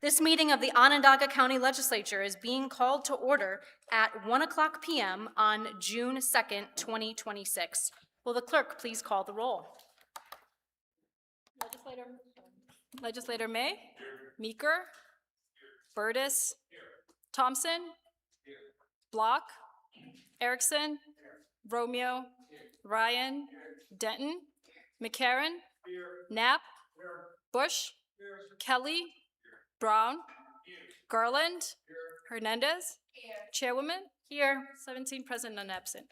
This meeting of the Onondaga County Legislature is being called to order at 1:00 p.m. on June 2nd, 2026. Will the clerk please call the roll? Legislator May? Meeker? Burtis? Thompson? Block? Erickson? Romeo? Ryan? Denton? McCarron? Knapp? Bush? Kelly? Brown? Garland? Hernandez? Chairwoman? Here. 17 present, none absent.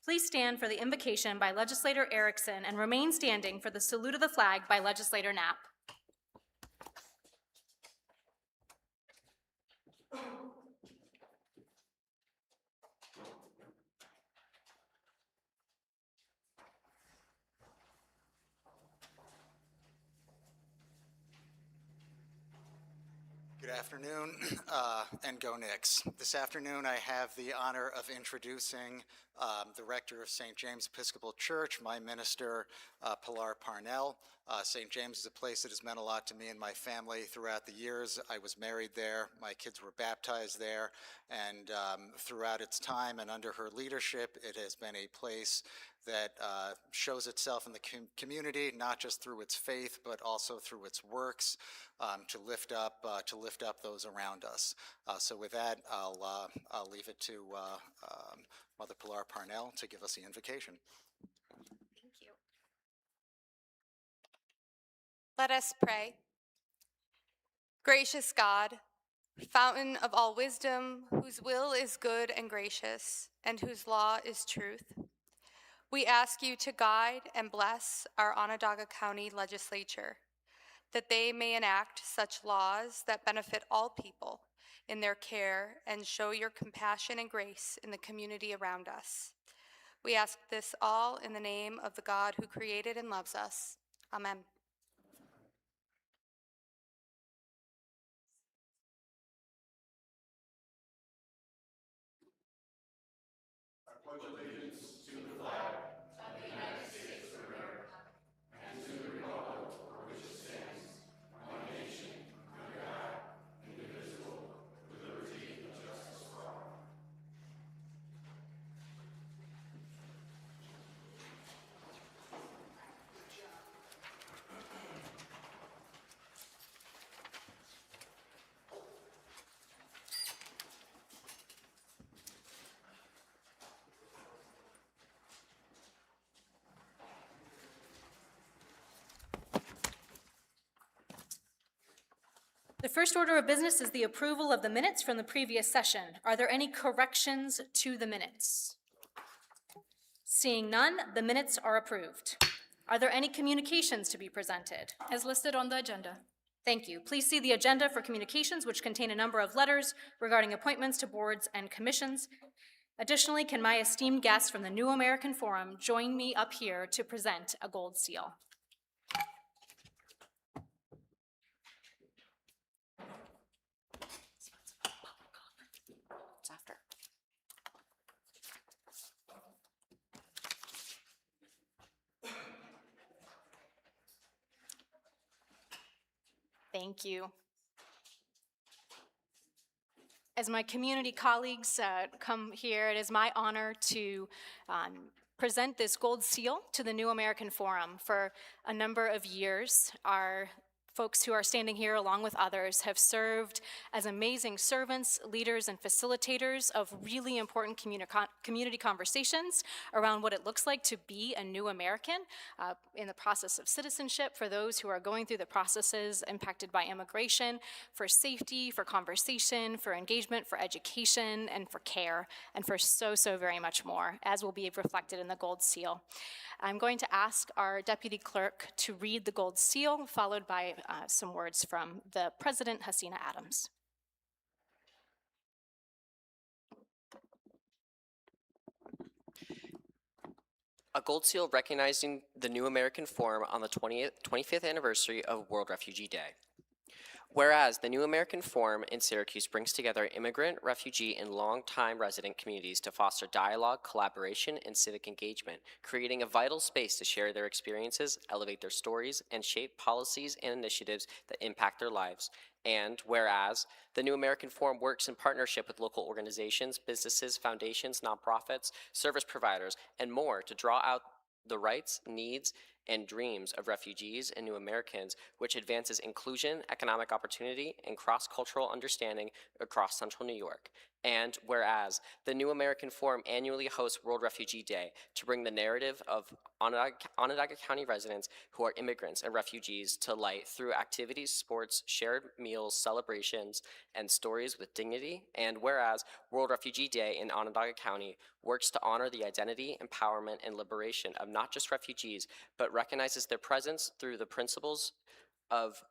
Please stand for the invocation by Legislator Erickson and remain standing for the salute of the flag by Legislator Knapp. Good afternoon, and go Knicks. This afternoon I have the honor of introducing the rector of St. James Episcopal Church, my minister, Pilar Parnell. St. James is a place that has meant a lot to me and my family throughout the years. I was married there, my kids were baptized there, and throughout its time and under her leadership, it has been a place that shows itself in the community, not just through its faith, but also through its works, to lift up those around us. So with that, I'll leave it to Mother Pilar Parnell to give us the invocation. Thank you. Let us pray. Gracious God, fountain of all wisdom, whose will is good and gracious, and whose law is truth, we ask you to guide and bless our Onondaga County Legislature, that they may enact such laws that benefit all people in their care and show your compassion and grace in the community around us. We ask this all in the name of the God who created and loves us. Amen. The first order of business is the approval of the minutes from the previous session. Are there any corrections to the minutes? Seeing none, the minutes are approved. Are there any communications to be presented? As listed on the agenda. Thank you. Please see the agenda for communications, which contain a number of letters regarding appointments to boards and commissions. Additionally, can my esteemed guests from the New American Forum join me up here to present a gold seal? It's after. Thank you. As my community colleagues come here, it is my honor to present this gold seal to the New American Forum. For a number of years, our folks who are standing here along with others have served as amazing servants, leaders, and facilitators of really important community conversations around what it looks like to be a new American in the process of citizenship, for those who are going through the processes impacted by immigration, for safety, for conversation, for engagement, for education, and for care, and for so very much more, as will be reflected in the gold seal. I'm going to ask our deputy clerk to read the gold seal, followed by some words from the President, Hasina Adams. A gold seal recognizing the New American Forum on the 25th anniversary of World Refugee Day. Whereas the New American Forum in Syracuse brings together immigrant, refugee, and longtime resident communities to foster dialogue, collaboration, and civic engagement, creating a vital space to share their experiences, elevate their stories, and shape policies and initiatives that impact their lives. And whereas the New American Forum works in partnership with local organizations, businesses, foundations, nonprofits, service providers, and more to draw out the rights, needs, and dreams of refugees and new Americans, which advances inclusion, economic opportunity, and cross-cultural understanding across Central New York. And whereas the New American Forum annually hosts World Refugee Day to bring the narrative of Onondaga County residents who are immigrants and refugees to light through activities, sports, shared meals, celebrations, and stories with dignity. And whereas World Refugee Day in Onondaga County works to honor the identity, empowerment, and liberation of not just refugees, but recognizes their presence through the principles of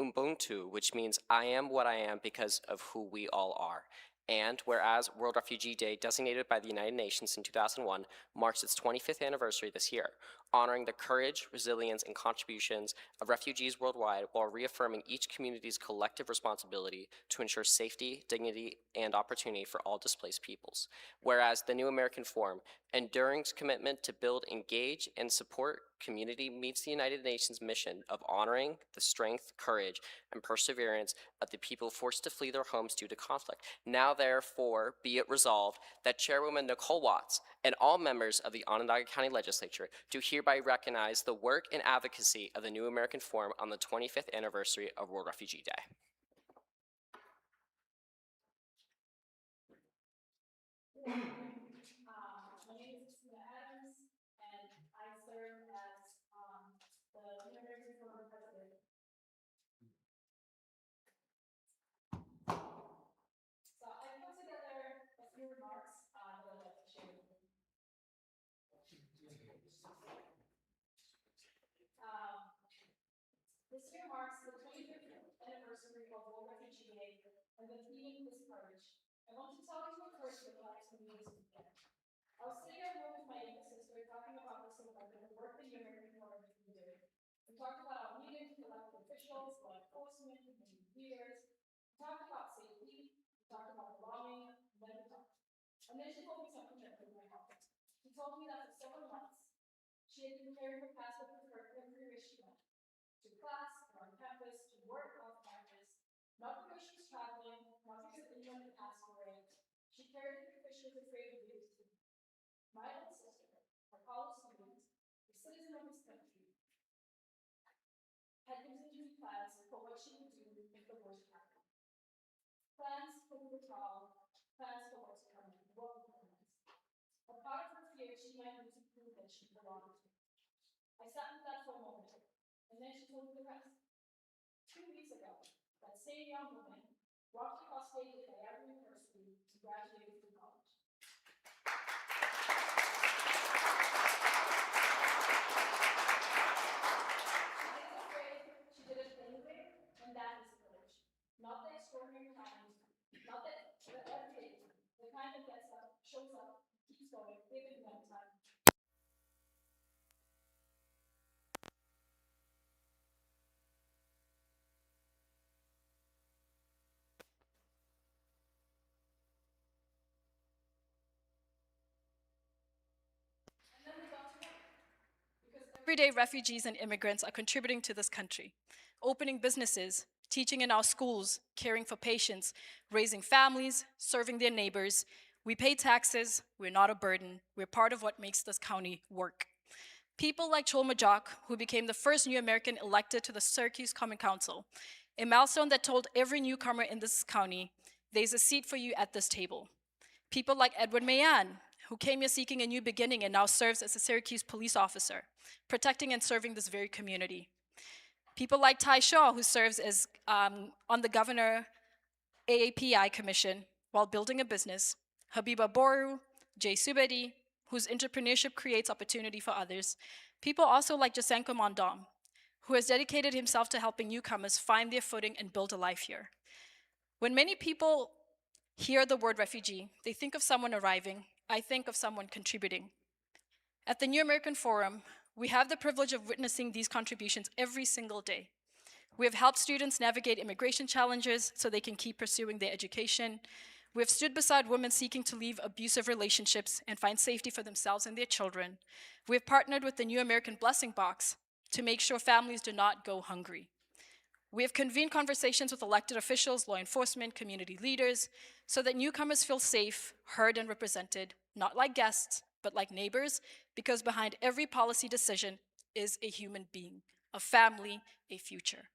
Ubuntu, which means I am what I am because of who we all are. And whereas World Refugee Day, designated by the United Nations in 2001, marks its 25th anniversary this year, honoring the courage, resilience, and contributions of refugees worldwide while reaffirming each community's collective responsibility to ensure safety, dignity, and opportunity for all displaced peoples. Whereas the New American Forum, enduring commitment to build, engage, and support community meets the United Nations mission of honoring the strength, courage, and perseverance of the people forced to flee their homes due to conflict. Now, therefore, be it resolved that Chairwoman Nicole Watts and all members of the Onondaga County Legislature do hereby recognize the work and advocacy of the New American Forum on the 25th anniversary of World Refugee Day. My name is Christina Adams, and I serve as the New American Forum president. So I put together a few remarks that I'd like to share with you. This year marks the 25th anniversary of World Refugee Day, and the theme is courage. I want to tell you what courage looks like to me this weekend. I was sitting at home with my younger sister talking about this event and the work the New American Forum has been doing. We talked about our meetings with elected officials, law enforcement, community leaders. We talked about safety. We talked about belonging. And then we talked. And then she told me something that blew my heart. She told me that for several months, she had been carrying her passport with her everywhere she went. To class, or on campus, to work off campus. Not because she was traveling, not because anyone had asked for it. She carried it because she was afraid of being seen. My own sister, a college student, a citizen of this country, had contingency plans for what she would do if the worst happened. Plans for the withdrawal, plans for what's coming, what would come next. A part of her fear she might need to prove that she belonged. I sat with that for a moment, and then she told me the rest. 2 weeks ago, that same young woman walked across stage at Yale University to graduate from college. She did it anyway, and that is courage. Not the extraordinary kind, not the everyday, the kind that gets up, shows up, keeps going, even when time. And then we got to work. Because everyday refugees and immigrants are contributing to this country, opening businesses, teaching in our schools, caring for patients, raising families, serving their neighbors. We pay taxes, we're not a burden, we're part of what makes this county work. People like Chairwoman, who became the first new American elected to the Syracuse Common Council, a milestone that told every newcomer in this county, there's a seat for you at this table. People like Edward Mayan, who came here seeking a new beginning and now serves as a Syracuse police officer, protecting and serving this very community. People like Ty Shaw, who serves as on the Governor AAPI Commission while building a business. Habiba Boru, Jay Subedi, whose entrepreneurship creates opportunity for others. People also like Jasenko Mondom, who has dedicated himself to helping newcomers find their footing and build a life here. When many people hear the word refugee, they think of someone arriving. I think of someone contributing. At the New American Forum, we have the privilege of witnessing these contributions every single day. We have helped students navigate immigration challenges so they can keep pursuing their education. We have stood beside women seeking to leave abusive relationships and find safety for themselves and their children. We have partnered with the New American Blessing Box to make sure families do not go hungry. We have convened conversations with elected officials, law enforcement, community leaders, so that newcomers feel safe, heard, and represented, not like guests, but like neighbors, because behind every policy decision is a human being, a family, a future.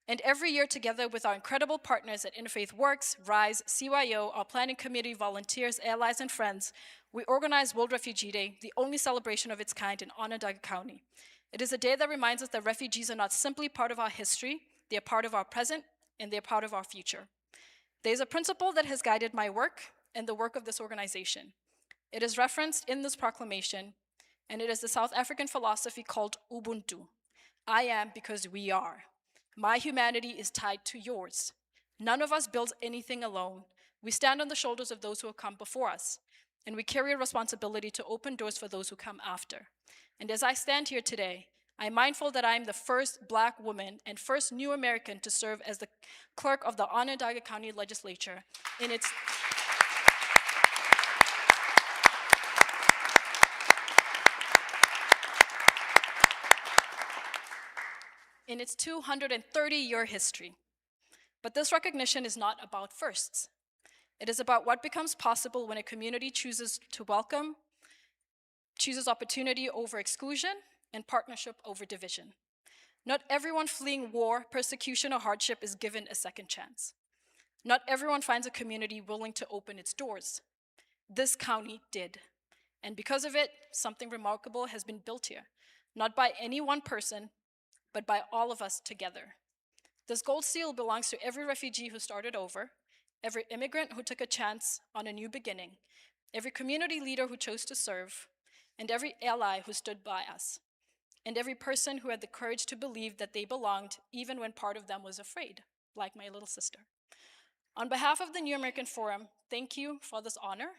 And every year, together with our incredible partners at Interfaith Works, RISE, CYO, our planning committee, volunteers, allies, and friends, we organize World Refugee Day, the only celebration of its kind in Onondaga County. It is a day that reminds us that refugees are not simply part of our history, they are part of our present, and they are part of our future. There is a principle that has guided my work and the work of this organization. It is referenced in this proclamation, and it is the South African philosophy called Ubuntu. I am because we are. My humanity is tied to yours. None of us builds anything alone. We stand on the shoulders of those who have come before us, and we carry a responsibility to open doors for those who come after. And as I stand here today, I'm mindful that I am the first Black woman and first new American to serve as the clerk of the Onondaga County Legislature in its in its 230-year history. But this recognition is not about firsts. It is about what becomes possible when a community chooses to welcome, chooses opportunity over exclusion, and partnership over division. Not everyone fleeing war, persecution, or hardship is given a second chance. Not everyone finds a community willing to open its doors. This county did. And because of it, something remarkable has been built here, not by any one person, but by all of us together. This gold seal belongs to every refugee who started over, every immigrant who took a chance on a new beginning, every community leader who chose to serve, and every ally who stood by us, and every person who had the courage to believe that they belonged even when part of them was afraid, like my little sister. On behalf of the New American Forum, thank you for this honor.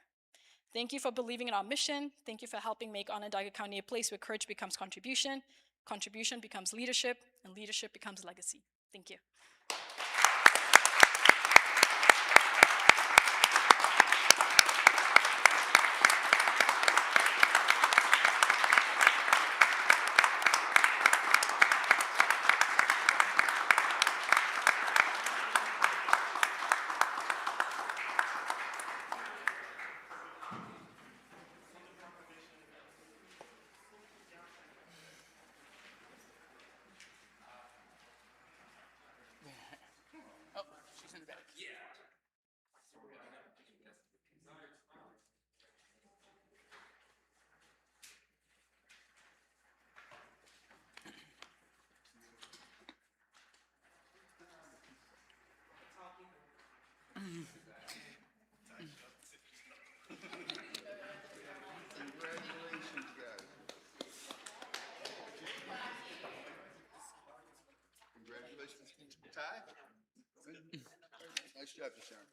Thank you for believing in our mission. Thank you for helping make Onondaga County a place where courage becomes contribution, contribution becomes leadership, and leadership becomes legacy. Thank you. Congratulations, Ty. Good. Nice job, Sharon.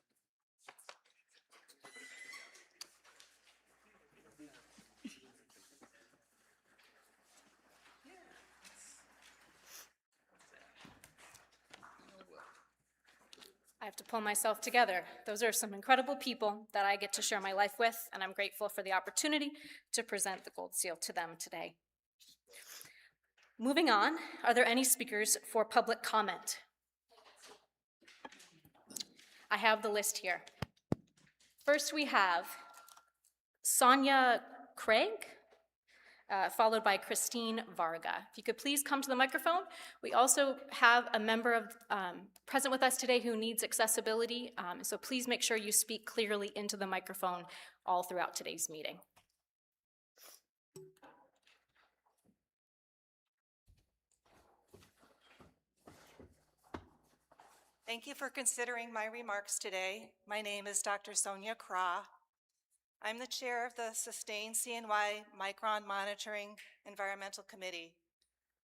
I have to pull myself together. Those are some incredible people that I get to share my life with, and I'm grateful for the opportunity to present the gold seal to them today. Moving on, are there any speakers for public comment? I have the list here. First, we have Sonia Craig, followed by Christine Varga. If you could please come to the microphone. We also have a member of present with us today who needs accessibility, so please make sure you speak clearly into the microphone all throughout today's meeting. Thank you for considering my remarks today. My name is Dr. Sonia Kra. I'm the chair of the Sustain CNY Micron Monitoring Environmental Committee.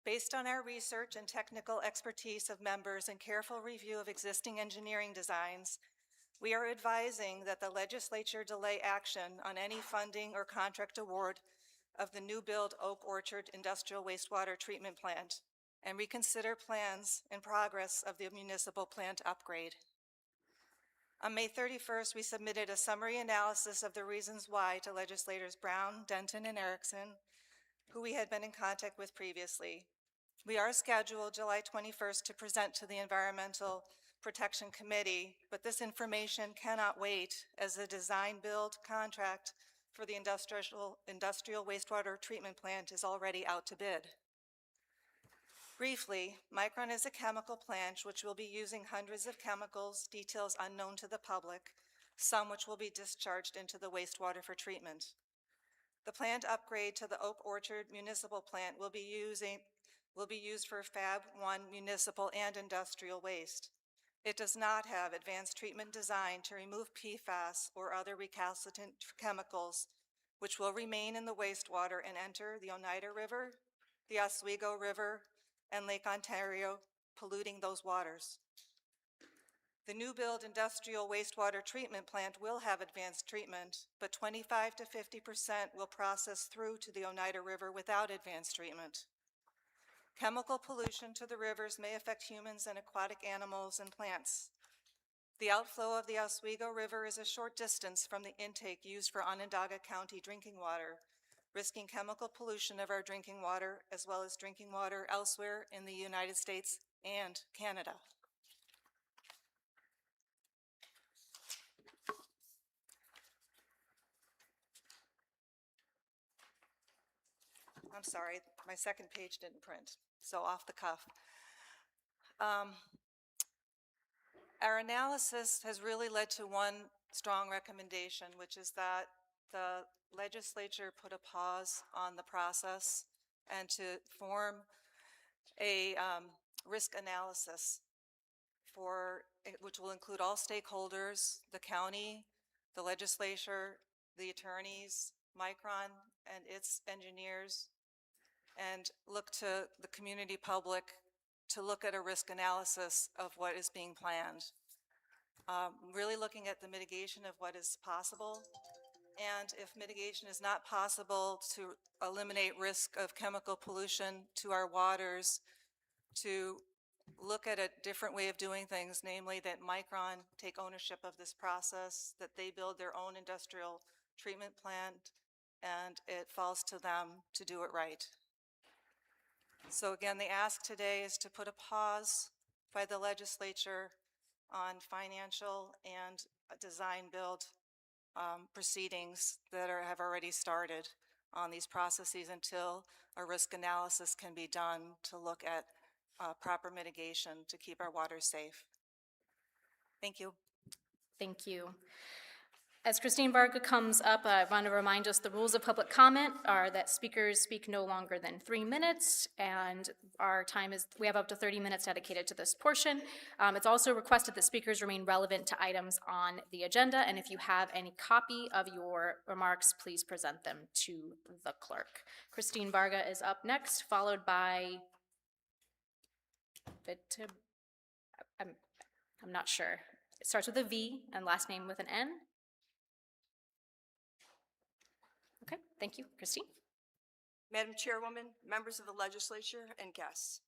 Based on our research and technical expertise of members and careful review of existing engineering designs, we are advising that the legislature delay action on any funding or contract award of the new build Oak Orchard Industrial Wastewater Treatment Plant and reconsider plans in progress of the municipal plant upgrade. On May 31st, we submitted a summary analysis of the reasons why to legislators Brown, Denton, and Erickson, who we had been in contact with previously. We are scheduled July 21st to present to the Environmental Protection Committee, but this information cannot wait as the design-build contract for the industrial wastewater treatment plant is already out to bid. Briefly, Micron is a chemical plant which will be using hundreds of chemicals, details unknown to the public, some which will be discharged into the wastewater for treatment. The plant upgrade to the Oak Orchard Municipal Plant will be used for Fab 1 municipal and industrial waste. It does not have advanced treatment design to remove PFAS or other recalcitrant chemicals, which will remain in the wastewater and enter the Oneida River, the Oswego River, and Lake Ontario, polluting those waters. The new build industrial wastewater treatment plant will have advanced treatment, but 25 to 50% will process through to the Oneida River without advanced treatment. Chemical pollution to the rivers may affect humans and aquatic animals and plants. The outflow of the Oswego River is a short distance from the intake used for Onondaga County drinking water, risking chemical pollution of our drinking water as well as drinking water elsewhere in the United States and Canada. I'm sorry, my second page didn't print, so off the cuff. Our analysis has really led to one strong recommendation, which is that the legislature put a pause on the process and to form a risk analysis which will include all stakeholders, the county, the legislature, the attorneys, Micron and its engineers, and look to the community public to look at a risk analysis of what is being planned. Really looking at the mitigation of what is possible, and if mitigation is not possible, to eliminate risk of chemical pollution to our waters, to look at a different way of doing things, namely that Micron take ownership of this process, that they build their own industrial treatment plant, and it falls to them to do it right. So again, the ask today is to put a pause by the legislature on financial and design build proceedings that have already started on these processes until a risk analysis can be done to look at proper mitigation to keep our water safe. Thank you. Thank you. As Christine Varga comes up, I want to remind us the rules of public comment are that speakers speak no longer than 3 minutes, and our time is, we have up to 30 minutes dedicated to this portion. It's also requested that speakers remain relevant to items on the agenda, and if you have any copy of your remarks, please present them to the clerk. Christine Varga is up next, followed by I'm not sure. It starts with a V and last name with an N. Okay, thank you. Christine? Madam Chairwoman, members of the legislature, and guests,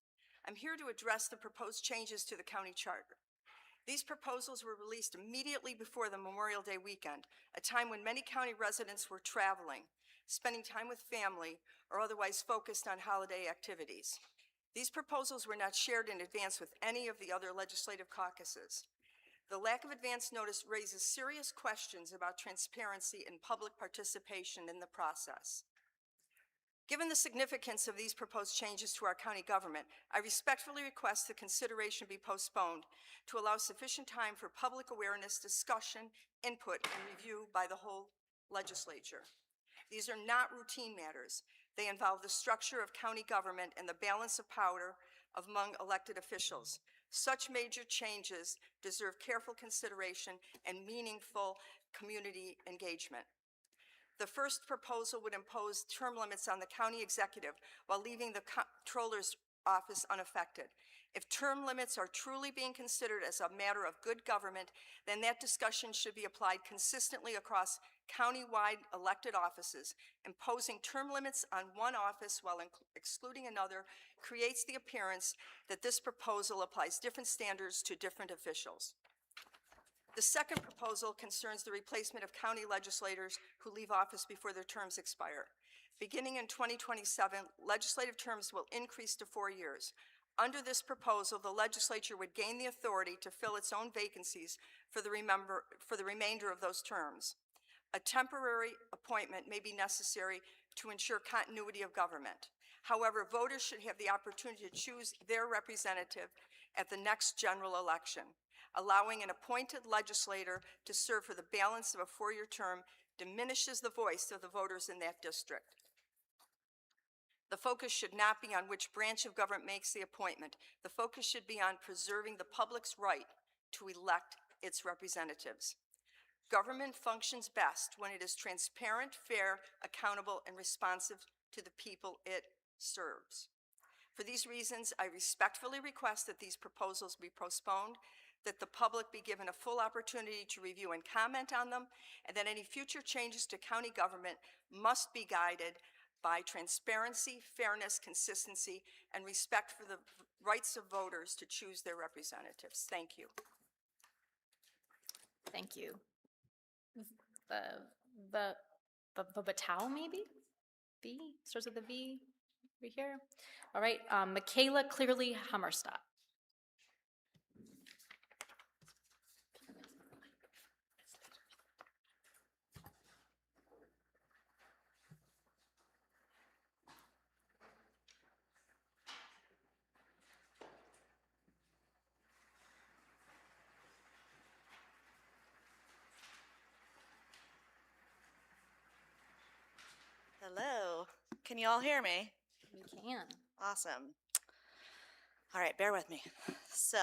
I'm here to address the proposed changes to the county charter. These proposals were released immediately before the Memorial Day weekend, a time when many county residents were traveling, spending time with family, or otherwise focused on holiday activities. These proposals were not shared in advance with any of the other legislative caucuses. The lack of advance notice raises serious questions about transparency and public participation in the process. Given the significance of these proposed changes to our county government, I respectfully request the consideration be postponed to allow sufficient time for public awareness, discussion, input, and review by the whole legislature. These are not routine matters. They involve the structure of county government and the balance of power among elected officials. Such major changes deserve careful consideration and meaningful community engagement. The first proposal would impose term limits on the county executive while leaving the comptroller's office unaffected. If term limits are truly being considered as a matter of good government, then that discussion should be applied consistently across county-wide elected offices. Imposing term limits on one office while excluding another creates the appearance that this proposal applies different standards to different officials. The second proposal concerns the replacement of county legislators who leave office before their terms expire. Beginning in 2027, legislative terms will increase to 4 years. Under this proposal, the legislature would gain the authority to fill its own vacancies for the remainder of those terms. A temporary appointment may be necessary to ensure continuity of government. However, voters should have the opportunity to choose their representative at the next general election. Allowing an appointed legislator to serve for the balance of a 4-year term diminishes the voice of the voters in that district. The focus should not be on which branch of government makes the appointment. The focus should be on preserving the public's right to elect its representatives. Government functions best when it is transparent, fair, accountable, and responsive to the people it serves. For these reasons, I respectfully request that these proposals be postponed, that the public be given a full opportunity to review and comment on them, and that any future changes to county government must be guided by transparency, fairness, consistency, and respect for the rights of voters to choose their representatives. Thank you. Thank you. The Batao, maybe? V, starts with a V, over here. All right, Michaela Clearly Hammerstadt. Hello, can you all hear me? You can. Awesome. All right, bear with me. So,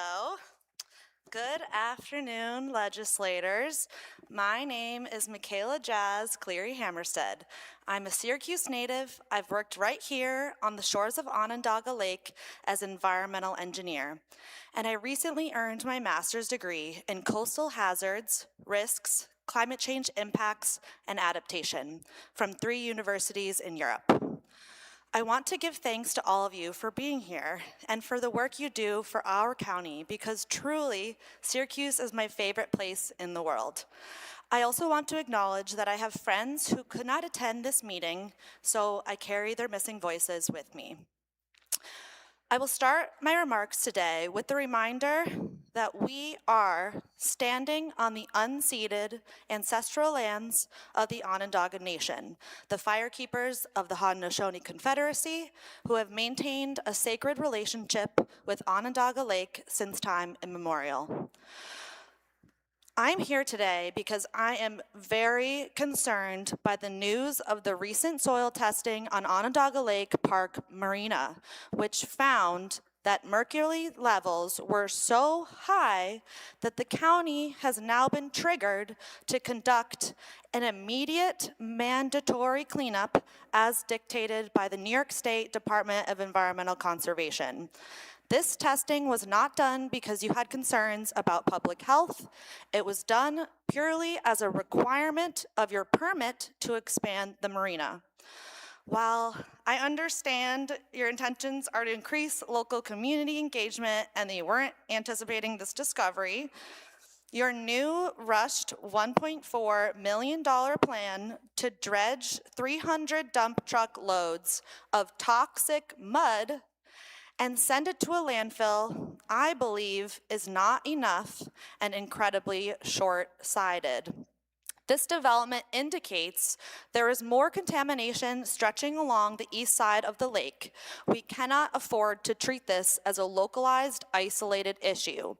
good afternoon, legislators. My name is Michaela Jazz Cleary Hammerstead. I'm a Syracuse native. I've worked right here on the shores of Onondaga Lake as an environmental engineer. And I recently earned my master's degree in coastal hazards, risks, climate change impacts, and adaptation from 3 universities in Europe. I want to give thanks to all of you for being here and for the work you do for our county, because truly, Syracuse is my favorite place in the world. I also want to acknowledge that I have friends who could not attend this meeting, so I carry their missing voices with me. I will start my remarks today with the reminder that we are standing on the unceded ancestral lands of the Onondaga Nation, the firekeepers of the Haudenosaunee Confederacy, who have maintained a sacred relationship with Onondaga Lake since time immemorial. I'm here today because I am very concerned by the news of the recent soil testing on Onondaga Lake Park Marina, which found that mercury levels were so high that the county has now been triggered to conduct an immediate mandatory cleanup as dictated by the New York State Department of Environmental Conservation. This testing was not done because you had concerns about public health. It was done purely as a requirement of your permit to expand the marina. While I understand your intentions are to increase local community engagement and they weren't anticipating this discovery, your new rushed $1.4 million plan to dredge 300 dump truck loads of toxic mud and send it to a landfill, I believe, is not enough and incredibly short-sighted. This development indicates there is more contamination stretching along the east side of the lake. We cannot afford to treat this as a localized, isolated issue.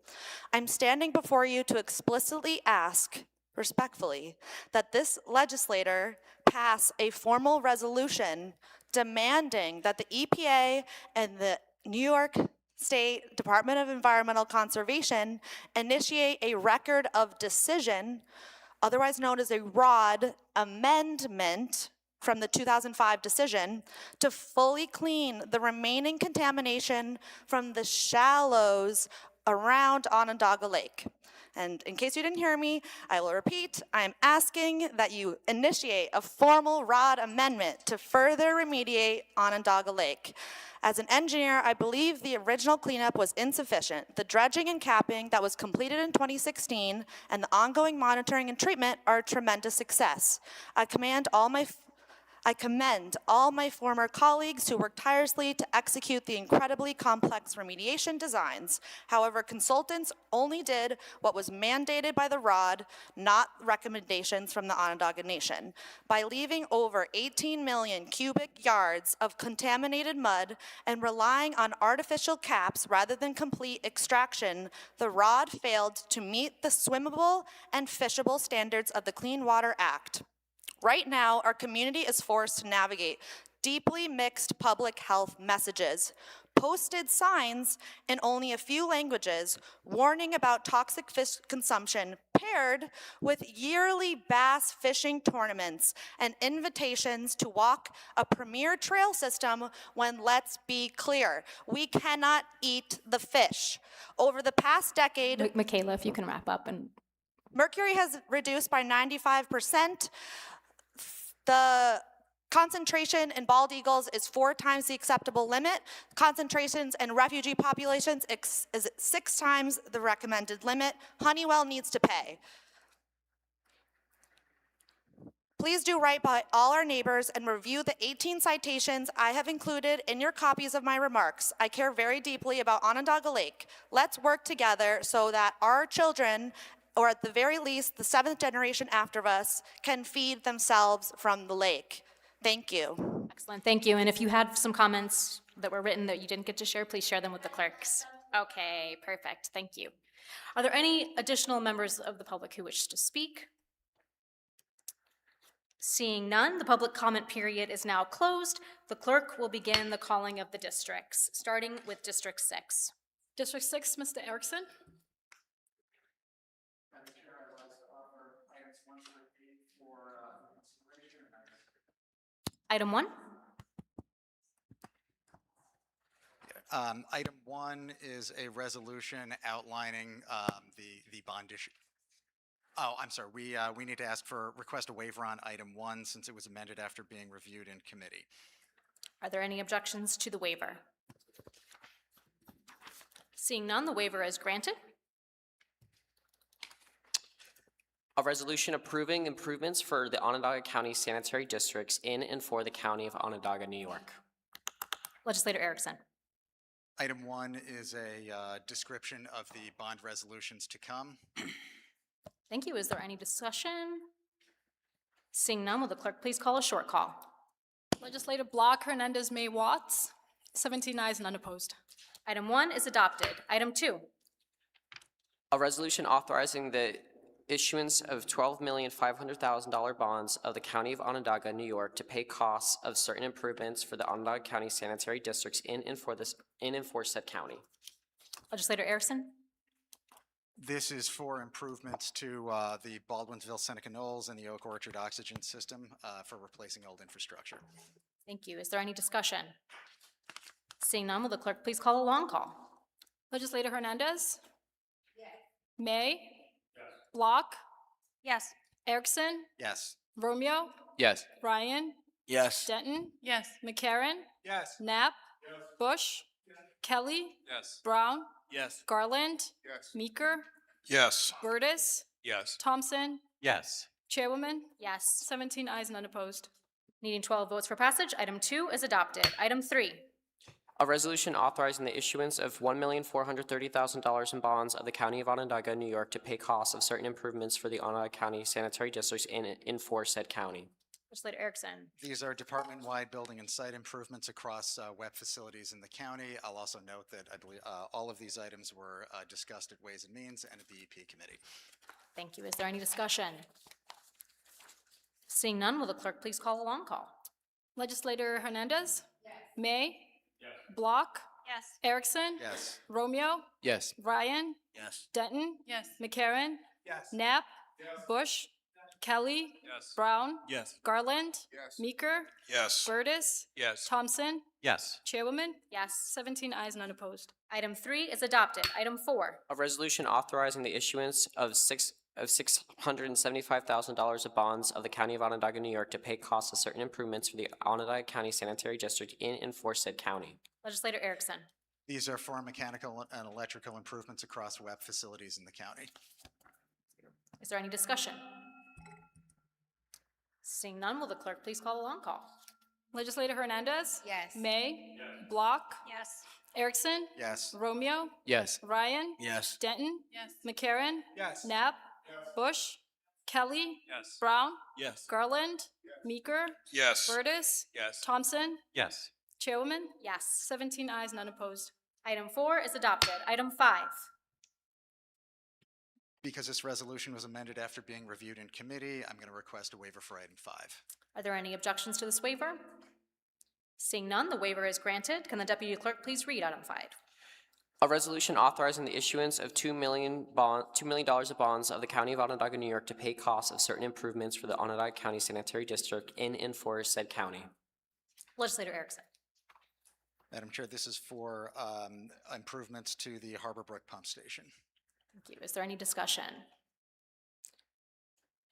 I'm standing before you to explicitly ask, respectfully, that this legislator pass a formal resolution demanding that the EPA and the New York State Department of Environmental Conservation initiate a record of decision, otherwise known as a ROD amendment, from the 2005 decision to fully clean the remaining contamination from the shallows around Onondaga Lake. And in case you didn't hear me, I will repeat, I am asking that you initiate a formal ROD amendment to further remediate Onondaga Lake. As an engineer, I believe the original cleanup was insufficient. The dredging and capping that was completed in 2016 and the ongoing monitoring and treatment are a tremendous success. I commend all my former colleagues who worked tirelessly to execute the incredibly complex remediation designs. However, consultants only did what was mandated by the ROD, not recommendations from the Onondaga Nation. By leaving over 18 million cubic yards of contaminated mud and relying on artificial caps rather than complete extraction, the ROD failed to meet the swimmable and fishable standards of the Clean Water Act. Right now, our community is forced to navigate deeply mixed public health messages, posted signs in only a few languages, warning about toxic fish consumption, paired with yearly bass fishing tournaments and invitations to walk a premier trail system when, let's be clear, we cannot eat the fish. Over the past decade, Michaela, if you can wrap up. And mercury has reduced by 95%. The concentration in bald eagles is 4 times the acceptable limit. Concentrations in refugee populations is 6 times the recommended limit. Honeywell needs to pay. Please do right by all our neighbors and review the 18 citations I have included in your copies of my remarks. I care very deeply about Onondaga Lake. Let's work together so that our children, or at the very least, the 7th generation after us, can feed themselves from the lake. Thank you. excellent, thank you. And if you had some comments that were written that you didn't get to share, please share them with the clerks. Okay, perfect, thank you. Are there any additional members of the public who wish to speak? Seeing none, the public comment period is now closed. The clerk will begin the calling of the districts, starting with District 6. District 6, Mr. Erickson. Madam Chair, I'd like to offer items 1 through 8 for consideration. Item 1. Item 1 is a resolution outlining the bond issue. Oh, I'm sorry. We need to ask for request a waiver on item 1 since it was amended after being reviewed in committee. Are there any objections to the waiver? Seeing none, the waiver is granted. A resolution approving improvements for the Onondaga County sanitary districts in and for the County of Onondaga, New York. Legislator Erickson. Item 1 is a description of the bond resolutions to come. Thank you. Is there any discussion? Seeing none, will the clerk please call a short call? Legislator Block, Hernandez, May, Watts. 17 ayes and unopposed. Item 1 is adopted. Item 2. A resolution authorizing the issuance of $12,500,000 bonds of the County of Onondaga, New York to pay costs of certain improvements for the Onondaga County sanitary districts in and for said county. Legislator Erickson. This is for improvements to the Baldwinsville Seneca Knolls and the Oak Orchard oxygen system for replacing old infrastructure. Thank you. Is there any discussion? Seeing none, will the clerk please call a long call? Legislator Hernandez? Yes. May? Yes. Block? Yes. Erickson? Yes. Romeo? Yes. Ryan? Yes. Denton? Yes. McCarron? Yes. Knapp? Yes. Bush? Yes. Kelly? Yes. Brown? Yes. Garland? Yes. Meeker? Yes. Burtis? Yes. Thompson? Yes. Chairwoman? Yes. 17 ayes and unopposed. Needing 12 votes for passage, item 2 is adopted. Item 3. A resolution authorizing the issuance of $1,430,000 in bonds of the County of Onondaga, New York to pay costs of certain improvements for the Onondaga County sanitary districts in for said county. Legislator Erickson. These are department-wide building and site improvements across web facilities in the county. I'll also note that I believe all of these items were discussed at Ways and Means and at the EP committee. Thank you. Is there any discussion? Seeing none, will the clerk please call a long call? Legislator Hernandez? Yes. May? Yes. Block? Yes. Erickson? Yes. Romeo? Yes. Ryan? Yes. Denton? Yes. McCarron? Yes. Knapp? Yes. Bush? Yes. Kelly. Yes. Brown. Yes. Garland. Yes. Meeker. Yes. Burtis. Yes. Thompson. Yes. Chairwoman. Yes. 17 ayes, none opposed. Item 3 is adopted. Item 4. A resolution authorizing the issuance of $675,000 of bonds of the County of Onondaga, New York to pay costs of certain improvements for the Onondaga County Sanitary District in and for said county. Legislator Erickson. These are for mechanical and electrical improvements across web facilities in the county. Is there any discussion? Seeing none, will the clerk please call a long call? Legislator Hernandez. Yes. May. Block. Yes. Erickson. Yes. Romeo. Yes. Ryan. Yes. Denton. Yes. McCarron. Yes. Knapp. Bush. Kelly. Yes. Brown. Yes. Garland. Meeker. Yes. Burtis. Yes. Thompson. Yes. Chairwoman. Yes. 17 ayes, none opposed. Item 4 is adopted. Item 5. Because this resolution was amended after being reviewed in committee, I'm going to request a waiver for item 5. Are there any objections to this waiver? Seeing none, the waiver is granted. Can the deputy clerk please read item 5? A resolution authorizing the issuance of $2 million of bonds of the County of Onondaga, New York to pay costs of certain improvements for the Onondaga County Sanitary District in and for said county. Legislator Erickson. Madam Chair, this is for improvements to the Harbor Brook Pump Station. Thank you. Is there any discussion?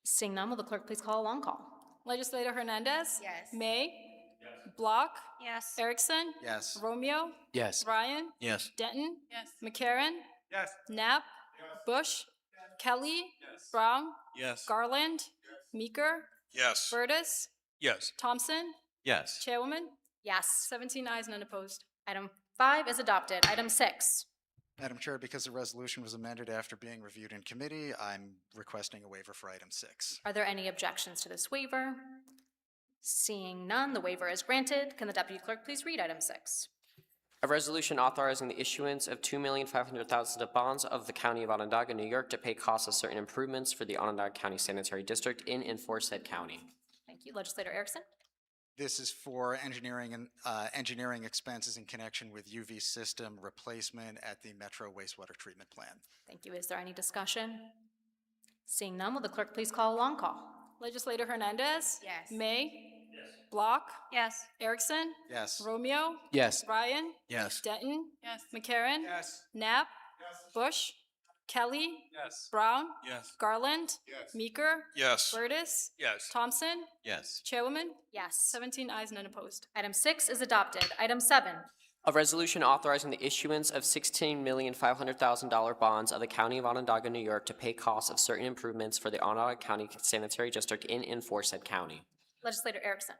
Seeing none, will the clerk please call a long call? Legislator Hernandez. Yes. May. Block. Yes. Erickson. Yes. Romeo. Yes. Ryan. Yes. Denton. Yes. McCarron. Yes. Knapp. Bush. Kelly. Brown. Yes. Garland. Meeker. Yes. Burtis. Yes. Thompson. Yes. Chairwoman. Yes. 17 ayes, none opposed. Item 5 is adopted. Item 6. Madam Chair, because the resolution was amended after being reviewed in committee, I'm requesting a waiver for item 6. Are there any objections to this waiver? Seeing none, the waiver is granted. Can the deputy clerk please read item 6? A resolution authorizing the issuance of $2,500,000 of bonds of the County of Onondaga, New York to pay costs of certain improvements for the Onondaga County Sanitary District in and for said county. Thank you. Legislator Erickson. This is for engineering and engineering expenses in connection with UV system replacement at the Metro Wastewater Treatment Plant. Thank you. Is there any discussion? Seeing none, will the clerk please call a long call? Legislator Hernandez. Yes. May. Block. Yes. Erickson. Yes. Romeo. Yes. Ryan. Yes. Denton. Yes. McCarron. Yes. Knapp. Bush. Kelly. Yes. Brown. Yes. Garland. Yes. Meeker. Yes. Burtis. Yes. Thompson. Yes. Chairwoman. Yes. 17 ayes, none opposed. Item 6 is adopted. Item 7. A resolution authorizing the issuance of $16,500,000 bonds of the County of Onondaga, New York to pay costs of certain improvements for the Onondaga County Sanitary District in and for said county. Legislator Erickson.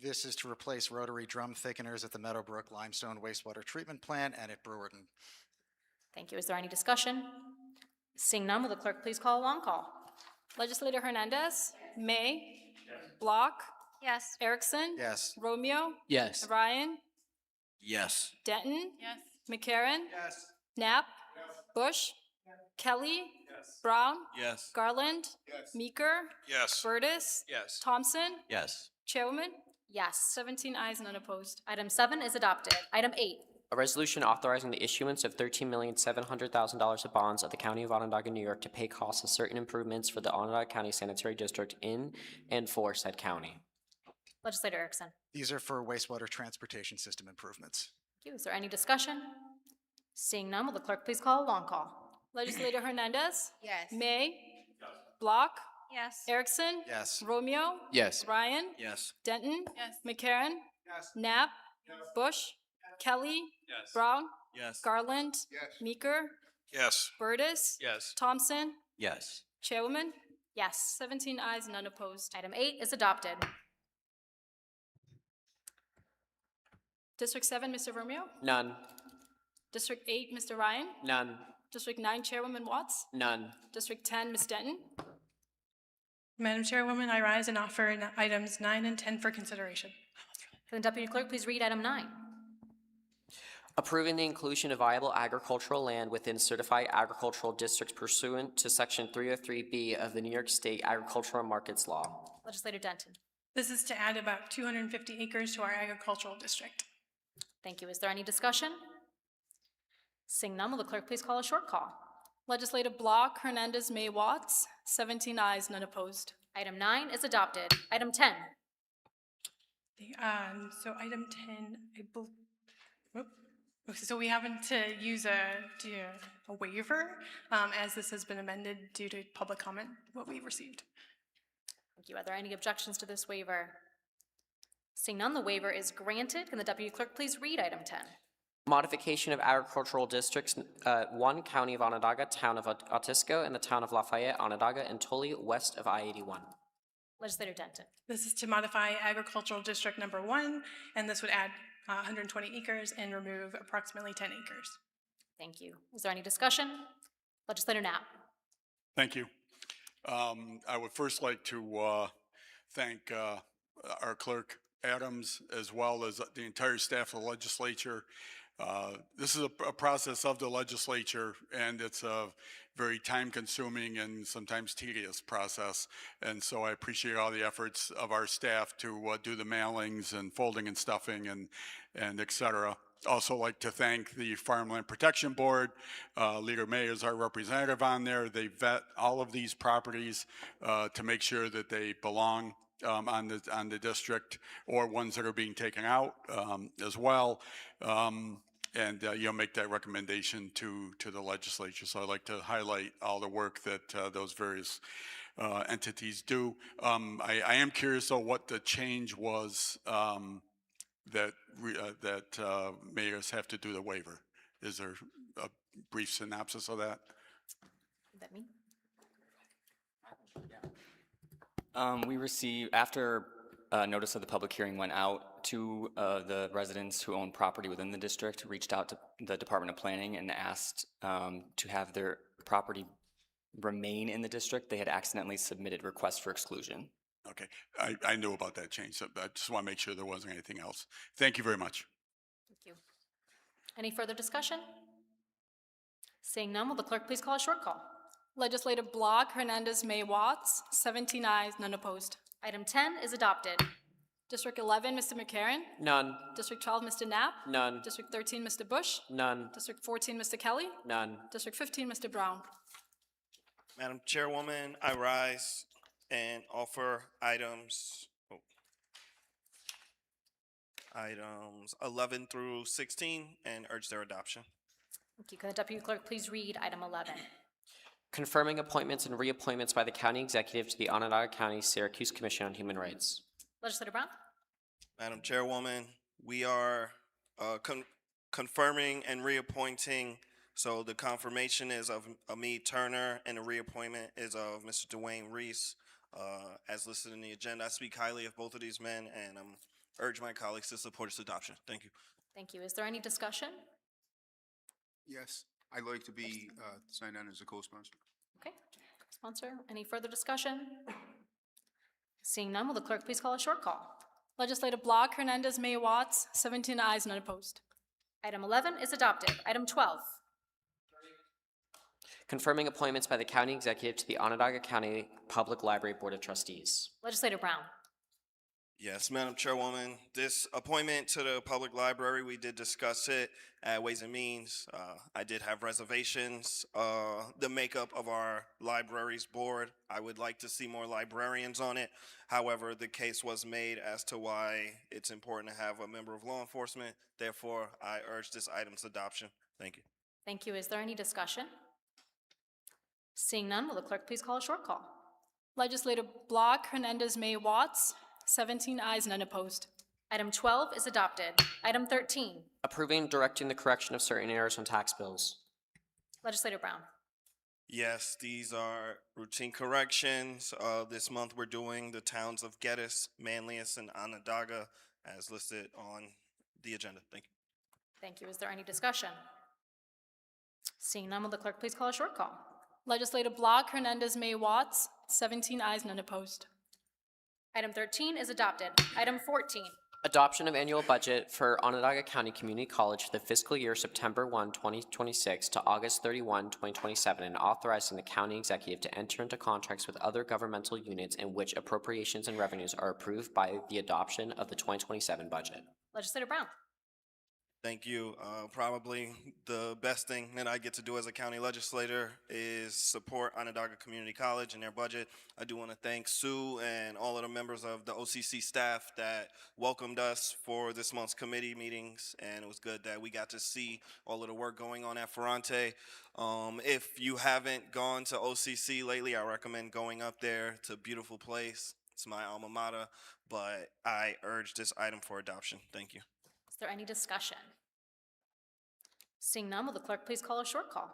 This is to replace rotary drum thickeners at the Meadowbrook Limestone Wastewater Treatment Plant and at Brewerton. Thank you. Is there any discussion? Seeing none, will the clerk please call a long call? Legislator Hernandez. May. Block. Yes. Erickson. Yes. Romeo. Yes. Ryan. Yes. Denton. Yes. McCarron. Yes. Knapp. Bush. Kelly. Brown. Yes. Garland. Yes. Meeker. Yes. Burtis. Yes. Thompson. Yes. Chairwoman. Yes. 17 ayes, none opposed. Item 7 is adopted. Item 8. A resolution authorizing the issuance of $13,700,000 of bonds of the County of Onondaga, New York to pay costs of certain improvements for the Onondaga County Sanitary District in and for said county. Legislator Erickson. These are for wastewater transportation system improvements. Thank you. Is there any discussion? Seeing none, will the clerk please call a long call? Legislator Hernandez. Yes. May. Block. Yes. Erickson. Yes. Romeo. Yes. Ryan. Yes. Denton. Yes. McCarron. Yes. Knapp. Bush. Kelly. Yes. Brown. Yes. Garland. Yes. Meeker. Yes. Burtis. Yes. Thompson. Yes. Chairwoman. Yes. 17 ayes, none opposed. Item 8 is adopted. District 7, Mr. Romeo. None. District 8, Mr. Ryan. None. District 9, Chairwoman Watts. None. District 10, Ms. Denton. Madam Chairwoman, I rise and offer items 9 and 10 for consideration. Can the deputy clerk please read item 9? Approving the inclusion of viable agricultural land within certified agricultural districts pursuant to Section 303B of the New York State Agricultural Markets Law. Legislator Denton. This is to add about 250 acres to our agricultural district. Thank you. Is there any discussion? Seeing none, will the clerk please call a short call? Legislative Block, Hernandez, May, Watts. 17 ayes, none opposed. Item 9 is adopted. Item 10. So item 10, so we haven't to use a waiver, as this has been amended due to public comment, what we received. Thank you. Are there any objections to this waiver? Seeing none, the waiver is granted. Can the Deputy Clerk please read item 10? Modification of agricultural districts 1, County of Onondaga, Town of Otisco, and the Town of Lafayette, Onondaga, and Tully, west of I-81. Legislator Denton. This is to modify agricultural district number 1, and this would add 120 acres and remove approximately 10 acres. Thank you. Is there any discussion? Legislator Knapp. Thank you. I would first like to thank our clerk, Adams, as well as the entire staff of the legislature. This is a process of the legislature, and it's a very time-consuming and sometimes tedious process. And so I appreciate all the efforts of our staff to do the mailings and folding and stuffing and et cetera. Also like to thank the Farmland Protection Board. Leader May is our representative on there. They vet all of these properties to make sure that they belong on the district, or ones that are being taken out as well. And you'll make that recommendation to the legislature. So I'd like to highlight all the work that those various entities do. I am curious though what the change was that made us have to do the waiver. Is there a brief synopsis of that? Is that me? We received, after notice of the public hearing went out, to the residents who own property within the district reached out to the Department of Planning and asked to have their property remain in the district. They had accidentally submitted requests for exclusion. Okay, I knew about that change, so I just want to make sure there wasn't anything else. Thank you very much. Thank you. Any further discussion? Seeing none, will the clerk please call a short call? Legislative Block, Hernandez, May, Watts, 17 ayes, none opposed. Item 10 is adopted. District 11, Mr. McCarron. None. District 12, Mr. Knapp. None. District 13, Mr. Bush. None. District 14, Mr. Kelly. None. District 15, Mr. Brown. Madam Chairwoman, I rise and offer items 11 through 16 and urge their adoption. Thank you. Can the Deputy Clerk please read item 11? Confirming appointments and reappointments by the County Executive to the Onondaga County Syracuse Commission on Human Rights. Legislator Brown. Madam Chairwoman, we are confirming and reappointing. So the confirmation is of Amid Turner and the reappointment is of Mr. Dwayne Reese, as listed in the agenda. I speak highly of both of these men and urge my colleagues to support its adoption. Thank you. Thank you. Is there any discussion? Yes, I'd like to be signed on as a co-sponsor. Okay. Sponsor. Any further discussion? Seeing none, will the clerk please call a short call? Legislative Block, Hernandez, May, Watts, 17 ayes, none opposed. Item 11 is adopted. Item 12. Confirming appointments by the County Executive to the Onondaga County Public Library Board of Trustees. Legislator Brown. Yes, Madam Chairwoman, this appointment to the public library, we did discuss it at Ways and Means. I did have reservations. The makeup of our libraries board, I would like to see more librarians on it. However, the case was made as to why it's important to have a member of law enforcement. Therefore, I urge this item's adoption. Thank you. Thank you. Is there any discussion? Seeing none, will the clerk please call a short call? Legislative Block, Hernandez, May, Watts, 17 ayes, none opposed. Item 12 is adopted. Item 13. Approving and directing the correction of certain errors on tax bills. Legislator Brown. Yes, these are routine corrections. This month we're doing the towns of Geddes, Manlius, and Onondaga as listed on the agenda. Thank you. Thank you. Is there any discussion? Seeing none, will the clerk please call a short call? Legislative Block, Hernandez, May, Watts, 17 ayes, none opposed. Item 13 is adopted. Item 14. Adoption of annual budget for Onondaga County Community College for the fiscal year September 1, 2026 to August 31, 2027, and authorizing the county executive to enter into contracts with other governmental units in which appropriations and revenues are approved by the adoption of the 2027 budget. Legislator Brown. Thank you. Probably the best thing that I get to do as a county legislator is support Onondaga Community College and their budget. I do want to thank Sue and all of the members of the OCC staff that welcomed us for this month's committee meetings, and it was good that we got to see all of the work going on at Ferrante. If you haven't gone to OCC lately, I recommend going up there. It's a beautiful place. It's my alma mater, but I urge this item for adoption. Thank you. Is there any discussion? Seeing none, will the clerk please call a short call?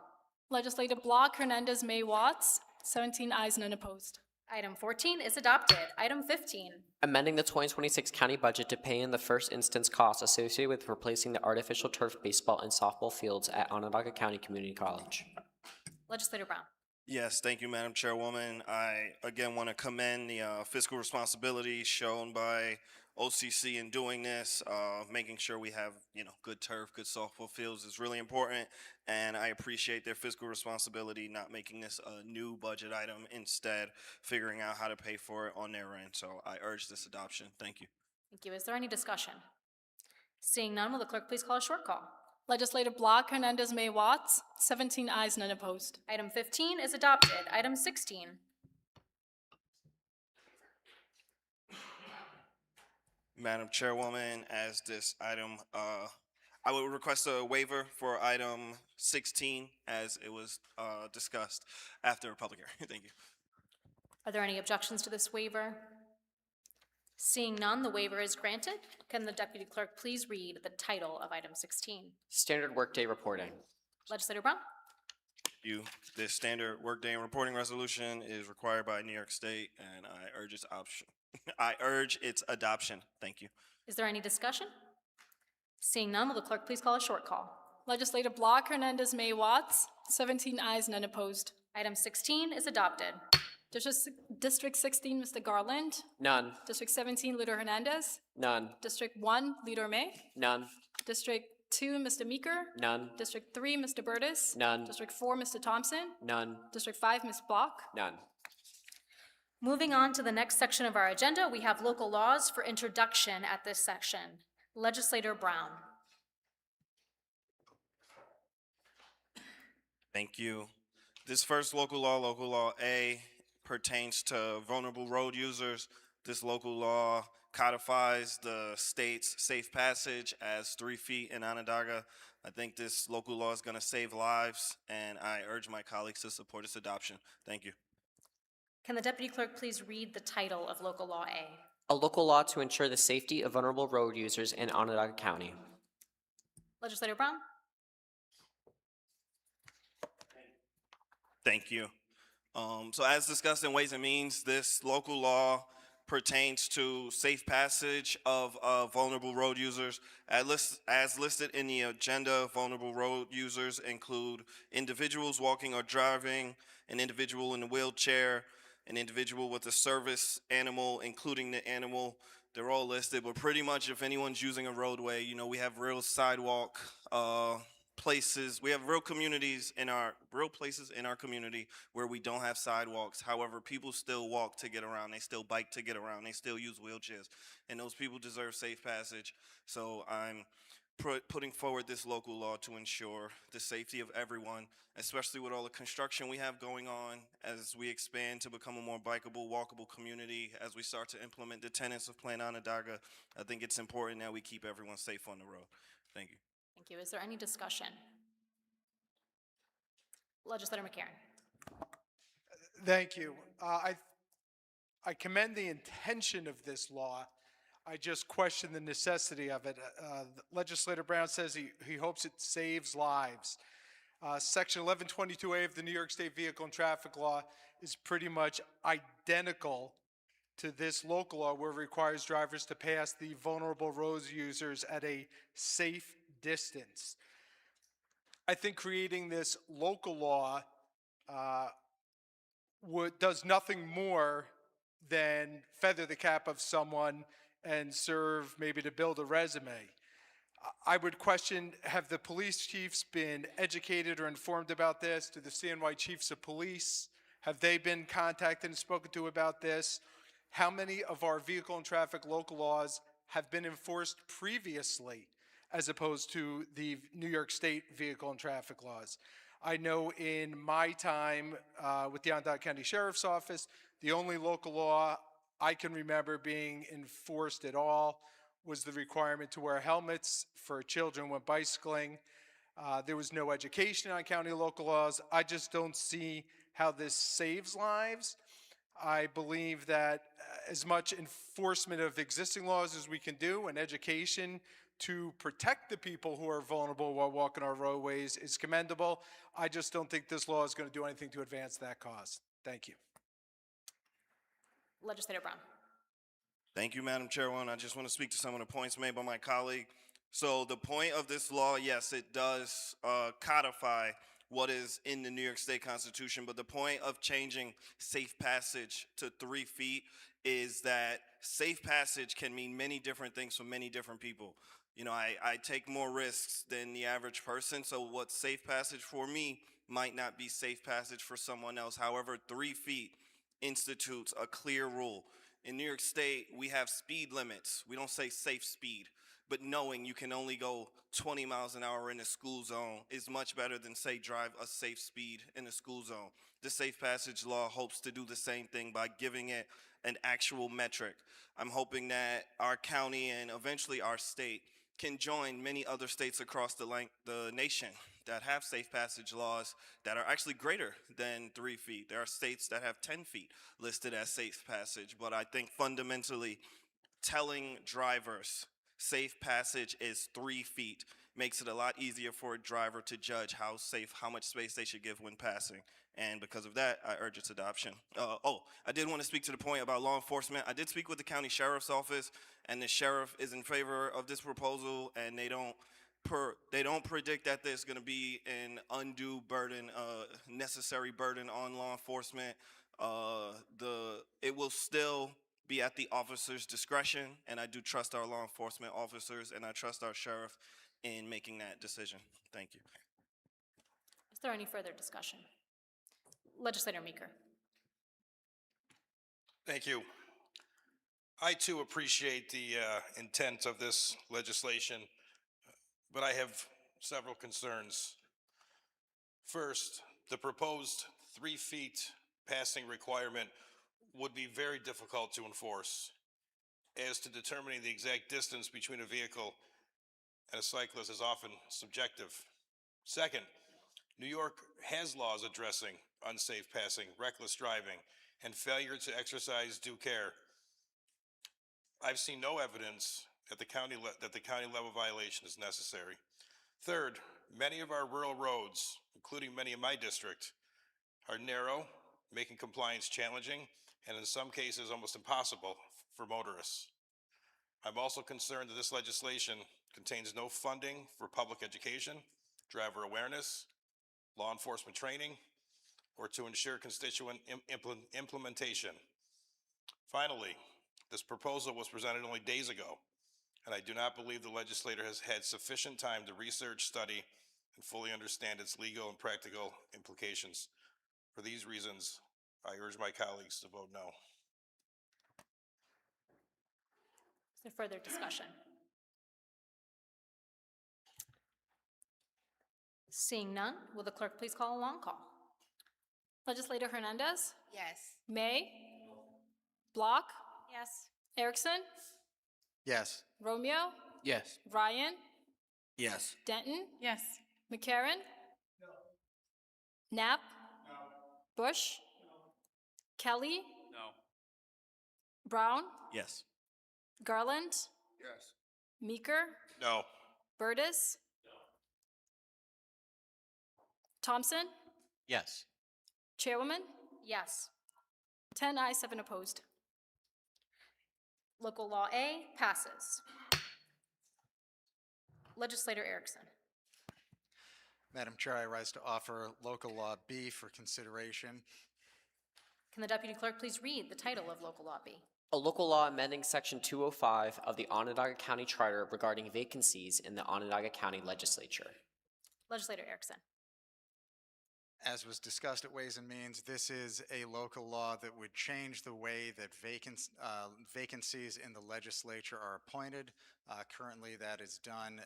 Legislative Block, Hernandez, May, Watts, 17 ayes, none opposed. Item 14 is adopted. Item 15. Amending the 2026 county budget to pay in the first instance costs associated with replacing the artificial turf baseball and softball fields at Onondaga County Community College. Legislator Brown. Yes, thank you, Madam Chairwoman. I again want to commend the fiscal responsibility shown by OCC in doing this. Making sure we have good turf, good softball fields is really important, and I appreciate their fiscal responsibility, not making this a new budget item, instead figuring out how to pay for it on their end. So I urge this adoption. Thank you. Thank you. Is there any discussion? Seeing none, will the clerk please call a short call? Legislative Block, Hernandez, May, Watts, 17 ayes, none opposed. Item 15 is adopted. Item 16. Madam Chairwoman, as this item, I would request a waiver for item 16 as it was discussed after a public hearing. Thank you. Are there any objections to this waiver? Seeing none, the waiver is granted. Can the deputy clerk please read the title of item 16? Standard workday reporting. Legislator Brown. This standard workday and reporting resolution is required by New York State, and I urge its option. I urge its adoption. Thank you. Is there any discussion? Seeing none, will the clerk please call a short call? Legislative Block, Hernandez, May, Watts, 17 ayes, none opposed. Item 16 is adopted. District 16, Mr. Garland. None. District 17, Leader Hernandez. None. District 1, Leader May. None. District 2, Mr. Meeker. None. District 3, Mr. Burtis. None. District 4, Mr. Thompson. None. District 5, Ms. Block. None. Moving on to the next section of our agenda, we have local laws for introduction at this section. Legislator Brown. Thank you. This first local law A, pertains to vulnerable road users. This local law codifies the state's safe passage as 3 feet in Onondaga. I think this local law is going to save lives, and I urge my colleagues to support its adoption. Thank you. Can the deputy clerk please read the title of local law A? A local law to ensure the safety of vulnerable road users in Onondaga County. Legislator Brown. Thank you. So as discussed in Ways and Means, this local law pertains to safe passage of vulnerable road users. As listed in the agenda, vulnerable road users include individuals walking or driving, an individual in a wheelchair, an individual with a service animal, including the animal. They're all listed, but pretty much if anyone's using a roadway, we have real sidewalk places. We have real places in our community where we don't have sidewalks. However, people still walk to get around. They still bike to get around. They still use wheelchairs, and those people deserve safe passage. So I'm putting forward this local law to ensure the safety of everyone, especially with all the construction we have going on as we expand to become a more bikeable, walkable community. As we start to implement the tenets of Plan Onondaga, I think it's important that we keep everyone safe on the road. Thank you. Thank you. Is there any discussion? Legislator McCarron. Thank you. I commend the intention of this law. I just question the necessity of it. Legislator Brown says he hopes it saves lives. Section 1122A of the New York State Vehicle and Traffic Law is pretty much identical to this local law, where it requires drivers to pass the vulnerable road users at a safe distance. I think creating this local law does nothing more than feather the cap of someone and serve maybe to build a resume. I would question, have the police chiefs been educated or informed about this? Do the CNY chiefs of police, have they been contacted and spoken to about this? How many of our vehicle and traffic local laws have been enforced previously? as opposed to the New York State vehicle and traffic laws. I know in my time with the Onondaga County Sheriff's Office, the only local law I can remember being enforced at all was the requirement to wear helmets for children when bicycling. There was no education on county local laws. I just don't see how this saves lives. I believe that as much enforcement of existing laws as we can do and education to protect the people who are vulnerable while walking our roadways is commendable. I just don't think this law is going to do anything to advance that cause. Thank you. Legislator Brown. Thank you, Madam Chairwoman. I just want to speak to some of the points made by my colleague. So the point of this law, yes, it does codify what is in the New York State Constitution, but the point of changing safe passage to 3 feet is that safe passage can mean many different things for many different people. You know, I take more risks than the average person, so what's safe passage for me might not be safe passage for someone else. However, 3 feet institutes a clear rule. In New York State, we have speed limits. We don't say safe speed, but knowing you can only go 20 miles an hour in a school zone is much better than, say, drive a safe speed in a school zone. The safe passage law hopes to do the same thing by giving it an actual metric. I'm hoping that our county and eventually our state can join many other states across the nation that have safe passage laws that are actually greater than 3 feet. There are states that have 10 feet listed as safe passage, but I think fundamentally telling drivers safe passage is 3 feet makes it a lot easier for a driver to judge how safe, how much space they should give when passing. And because of that, I urge its adoption. I did want to speak to the point about law enforcement. I did speak with the county sheriff's office, and the sheriff is in favor of this proposal, and they don't predict that there's going to be an undue burden, necessary burden on law enforcement. It will still be at the officer's discretion, and I do trust our law enforcement officers, and I trust our sheriff in making that decision. Thank you. Is there any further discussion? Legislator Meeker. Thank you. I too appreciate the intent of this legislation, but I have several concerns. First, the proposed 3 feet passing requirement would be very difficult to enforce. As to determining the exact distance between a vehicle and a cyclist is often subjective. Second, New York has laws addressing unsafe passing, reckless driving, and failure to exercise due care. I've seen no evidence that the county level violation is necessary. Third, many of our rural roads, including many in my district, are narrow, making compliance challenging, and in some cases almost impossible for motorists. I'm also concerned that this legislation contains no funding for public education, driver awareness, law enforcement training, or to ensure constituent implementation. Finally, this proposal was presented only days ago, and I do not believe the legislator has had sufficient time to research, study, and fully understand its legal and practical implications. For these reasons, I urge my colleagues to vote no. Is there further discussion? Seeing none, will the clerk please call a long call? Legislator Hernandez? Yes. May? Block? Yes. Erickson? Yes. Romeo? Yes. Ryan? Yes. Denton? Yes. McCarron? No. Knapp? No. Bush? No. Kelly? No. Brown? Yes. Garland? Yes. Meeker? No. Burtis? No. Thompson? Yes. Chairwoman? Yes. 10 ayes, 7 opposed. Local Law A passes. Legislator Erickson. Madam Chair, I rise to offer Local Law B for consideration. Can the Deputy Clerk please read the title of Local Law B? A local law amending Section 205 of the Onondaga County Charter regarding vacancies in the Onondaga County Legislature. Legislator Erickson. As was discussed at Ways and Means, this is a local law that would change the way that vacancies in the legislature are appointed. Currently, that is done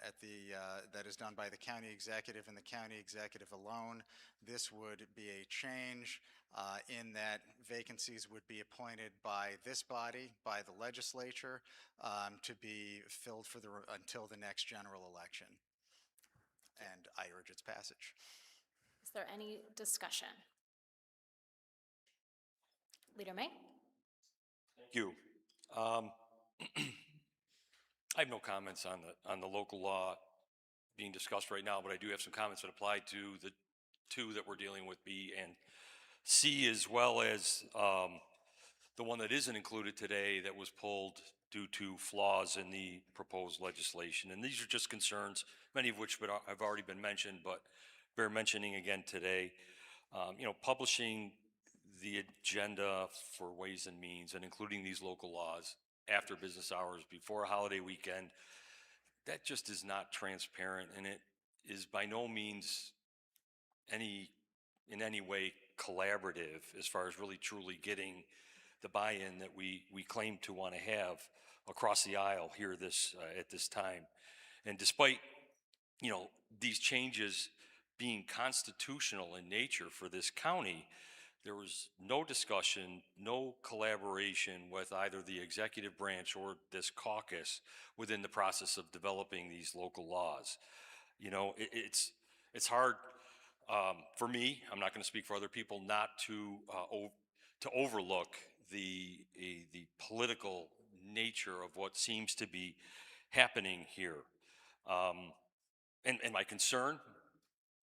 by the county executive and the county executive alone. This would be a change in that vacancies would be appointed by this body, by the legislature, to be filled until the next general election. And I urge its passage. Is there any discussion? Leader May? Thank you. I have no comments on the local law being discussed right now, but I do have some comments that apply to the two that we're dealing with, B and C, as well as the one that isn't included today that was pulled due to flaws in the proposed legislation. And these are just concerns, many of which have already been mentioned, but bear mentioning again today. Publishing the agenda for Ways and Means and including these local laws after business hours, before a holiday weekend, that just is not transparent, and it is by no means in any way collaborative as far as really truly getting the buy-in that we claim to want to have across the aisle here at this time. And despite these changes being constitutional in nature for this county, there was no discussion, no collaboration with either the executive branch or this caucus within the process of developing these local laws. It's hard for me, I'm not going to speak for other people, not to overlook the political nature of what seems to be happening here. And my concern,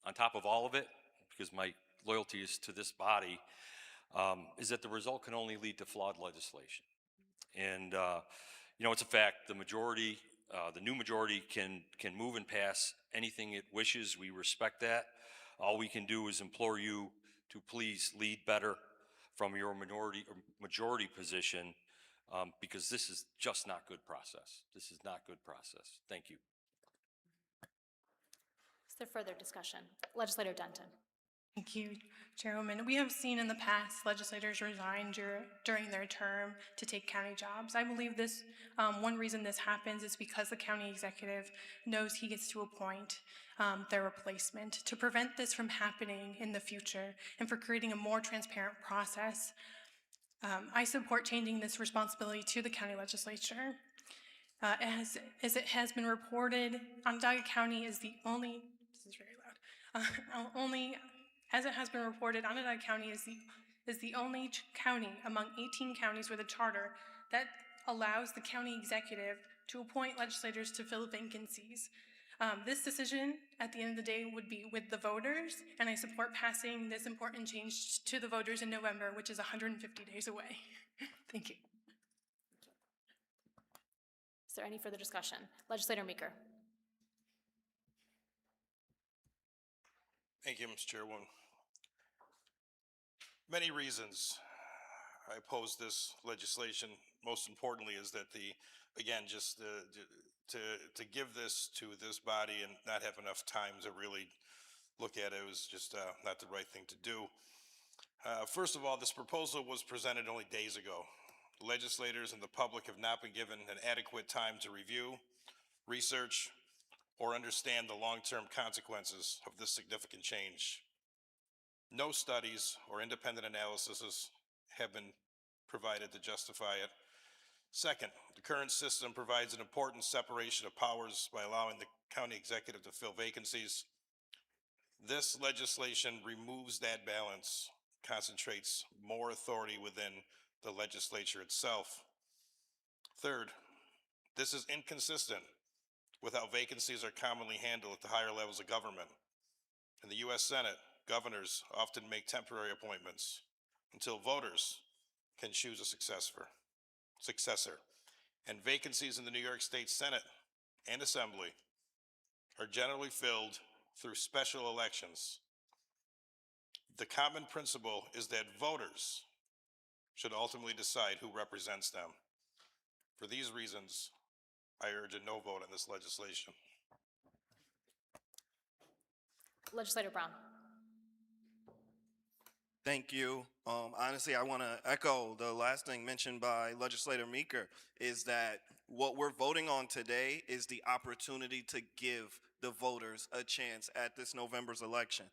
on top of all of it, because my loyalty is to this body, is that the result can only lead to flawed legislation. And it's a fact. The majority, the new majority, can move and pass anything it wishes. We respect that. All we can do is implore you to please lead better from your majority position, because this is just not good process. This is not good process. Thank you. Is there further discussion? Legislator Denton. Thank you, Chairwoman. We have seen in the past legislators resign during their term to take county jobs. I believe this, one reason this happens is because the county executive knows he gets to appoint their replacement. To prevent this from happening in the future and for creating a more transparent process, I support changing this responsibility to the county legislature. As it has been reported, Onondaga County is the only, this is very loud, as it has been reported, Onondaga County is the only county among 18 counties with a charter that allows the county executive to appoint legislators to fill vacancies. This decision, at the end of the day, would be with the voters, and I support passing this important change to the voters in November, which is 150 days away. Thank you. Is there any further discussion? Legislator Meeker. Thank you, Ms. Chairwoman. Many reasons I oppose this legislation. Most importantly is that to give this to this body and not have enough time to really look at it was just not the right thing to do. First of all, this proposal was presented only days ago. Legislators and the public have not been given an adequate time to review, research, or understand the long-term consequences of this significant change. No studies or independent analyses have been provided to justify it. Second, the current system provides an important separation of powers by allowing the county executive to fill vacancies. This legislation removes that balance, concentrates more authority within the legislature itself. Third, this is inconsistent with how vacancies are commonly handled at the higher levels of government. In the U.S. Senate, governors often make temporary appointments until voters can choose a successor. And vacancies in the New York State Senate and Assembly are generally filled through special elections. The common principle is that voters should ultimately decide who represents them. For these reasons, I urge a no vote on this legislation. Legislator Brown. Thank you. Honestly, I want to echo the last thing mentioned by Legislator Meeker, is that what we're voting on today is the opportunity to give the voters a chance at this November's election.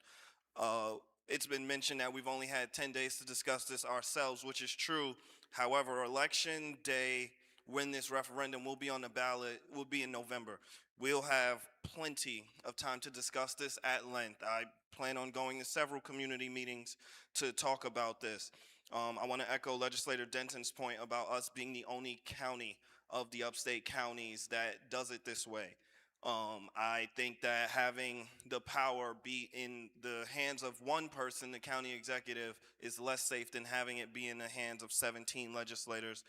Uh, it's been mentioned that we've only had 10 days to discuss this ourselves, which is true. However, election day, when this referendum will be on the ballot, will be in November. We'll have plenty of time to discuss this at length. I plan on going to several community meetings to talk about this. I want to echo Legislator Denton's point about us being the only county of the upstate counties that does it this way. I think that having the power be in the hands of one person, the county executive, is less safe than having it be in the hands of 17 legislators.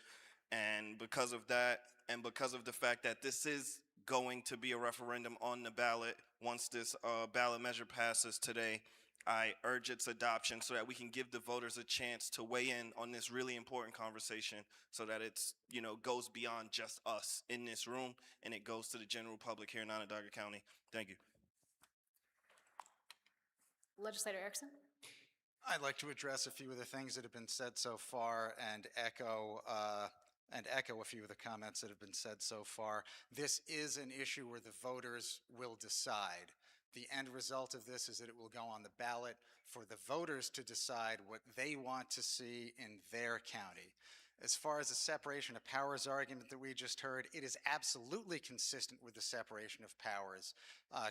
And because of that, and because of the fact that this is going to be a referendum on the ballot once this ballot measure passes today, I urge its adoption so that we can give the voters a chance to weigh in on this really important conversation, so that it's, goes beyond just us in this room and it goes to the general public here in Onondaga County. Thank you. Legislator Erickson? I'd like to address a few of the things that have been said so far and echo a few of the comments that have been said so far. This is an issue where the voters will decide. The end result of this is that it will go on the ballot for the voters to decide what they want to see in their county. As far as the separation of powers argument that we just heard, it is absolutely consistent with the separation of powers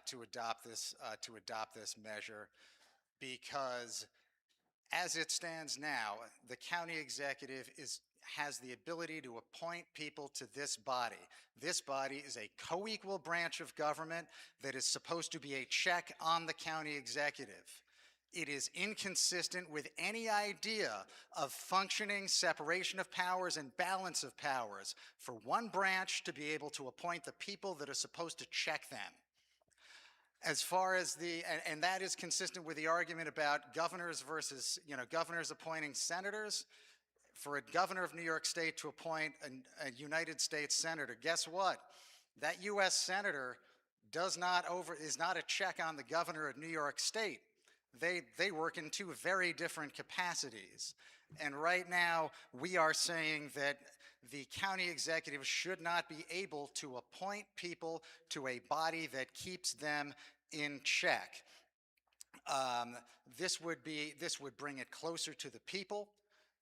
to adopt this measure, because as it stands now, the county executive has the ability to appoint people to this body. This body is a co-equal branch of government that is supposed to be a check on the county executive. It is inconsistent with any idea of functioning separation of powers and balance of powers for one branch to be able to appoint the people that are supposed to check them. As far as and that is consistent with the argument about governors versus, governors appointing senators. For a governor of New York State to appoint a United States senator, guess what? That U.S. senator is not a check on the governor of New York State. They work in two very different capacities. And right now, we are saying that the county executive should not be able to appoint people to a body that keeps them in check. This would bring it closer to the people.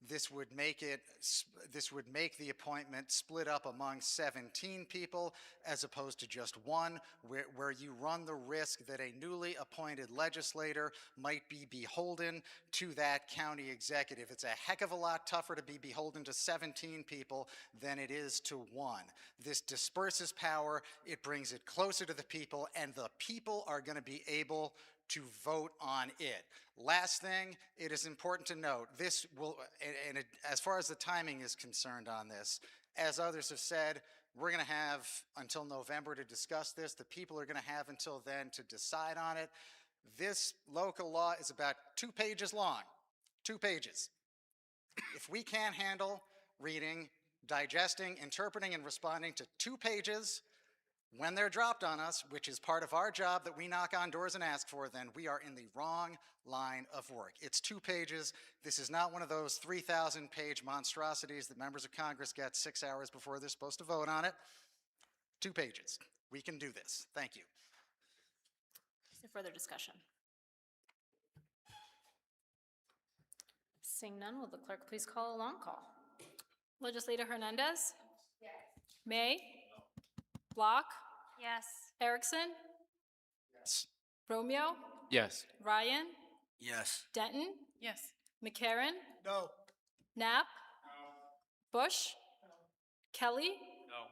This would make the appointment split up among 17 people as opposed to just one, where you run the risk that a newly appointed legislator might be beholden to that county executive. It's a heck of a lot tougher to be beholden to 17 people than it is to one. This disperses power, it brings it closer to the people, and the people are going to be able to vote on it. Last thing, it is important to note, this will, as far as the timing is concerned on this, as others have said, we're going to have until November to discuss this. The people are going to have until then to decide on it. This local law is about 2 pages long, 2 pages. If we can't handle reading, digesting, interpreting, and responding to 2 pages, when they're dropped on us, which is part of our job that we knock on doors and ask for, then we are in the wrong line of work. It's 2 pages. This is not one of those 3,000-page monstrosities that members of Congress get 6 hours before they're supposed to vote on it. 2 pages. We can do this. Thank you. Is there further discussion? Seeing none, will the clerk please call a long call? Legislator Hernandez? Yes. May? Block? Yes. Erickson? Yes. Romeo? Yes. Ryan? Yes. Denton? Yes. McCarron? No. Knapp? Bush? Kelly? No.